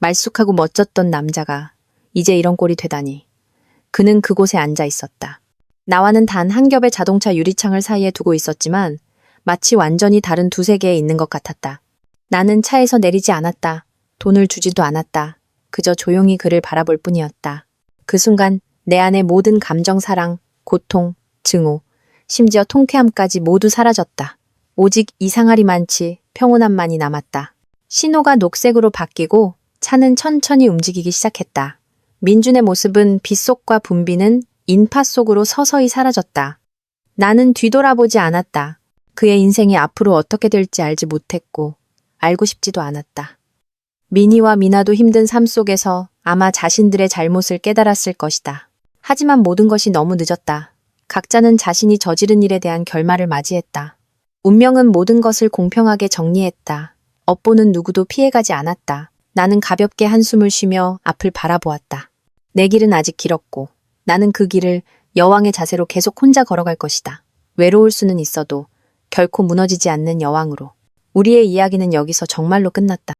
말쑥하고 멋졌던 남자가 이제 이런 꼴이 되다니. 그는 그곳에 앉아 있었다. 나와는 단 한 겹의 자동차 유리창을 사이에 두고 있었지만 마치 완전히 다른 두 세계에 있는 것 같았다. 나는 차에서 내리지 않았다. 돈을 주지도 않았다. 그저 조용히 그를 바라볼 뿐이었다. 그 순간 내 안의 모든 감정, 사랑, 고통, 증오, 심지어 통쾌함까지 모두 사라졌다. 오직 이상하리 많지 평온함만이 남았다. 신호가 녹색으로 바뀌고 차는 천천히 움직이기 시작했다. 민준의 모습은 빗속과 붐비는 인파 속으로 서서히 사라졌다. 나는 뒤돌아보지 않았다. 그의 인생이 앞으로 어떻게 될지 알지 못했고 알고 싶지도 않았다. 민희와 미나도 힘든 삶 속에서 아마 자신들의 잘못을 깨달았을 것이다. 하지만 모든 것이 너무 늦었다. 각자는 자신이 저지른 일에 대한 결말을 맞이했다. 운명은 모든 것을 공평하게 정리했다. 업보는 누구도 피해가지 않았다. 나는 가볍게 한숨을 쉬며 앞을 바라보았다. 내 길은 아직 길었고 나는 그 길을 여왕의 자세로 계속 혼자 걸어갈 것이다. 외로울 수는 있어도 결코 무너지지 않는 여왕으로. 우리의 이야기는 여기서 정말로 끝났다.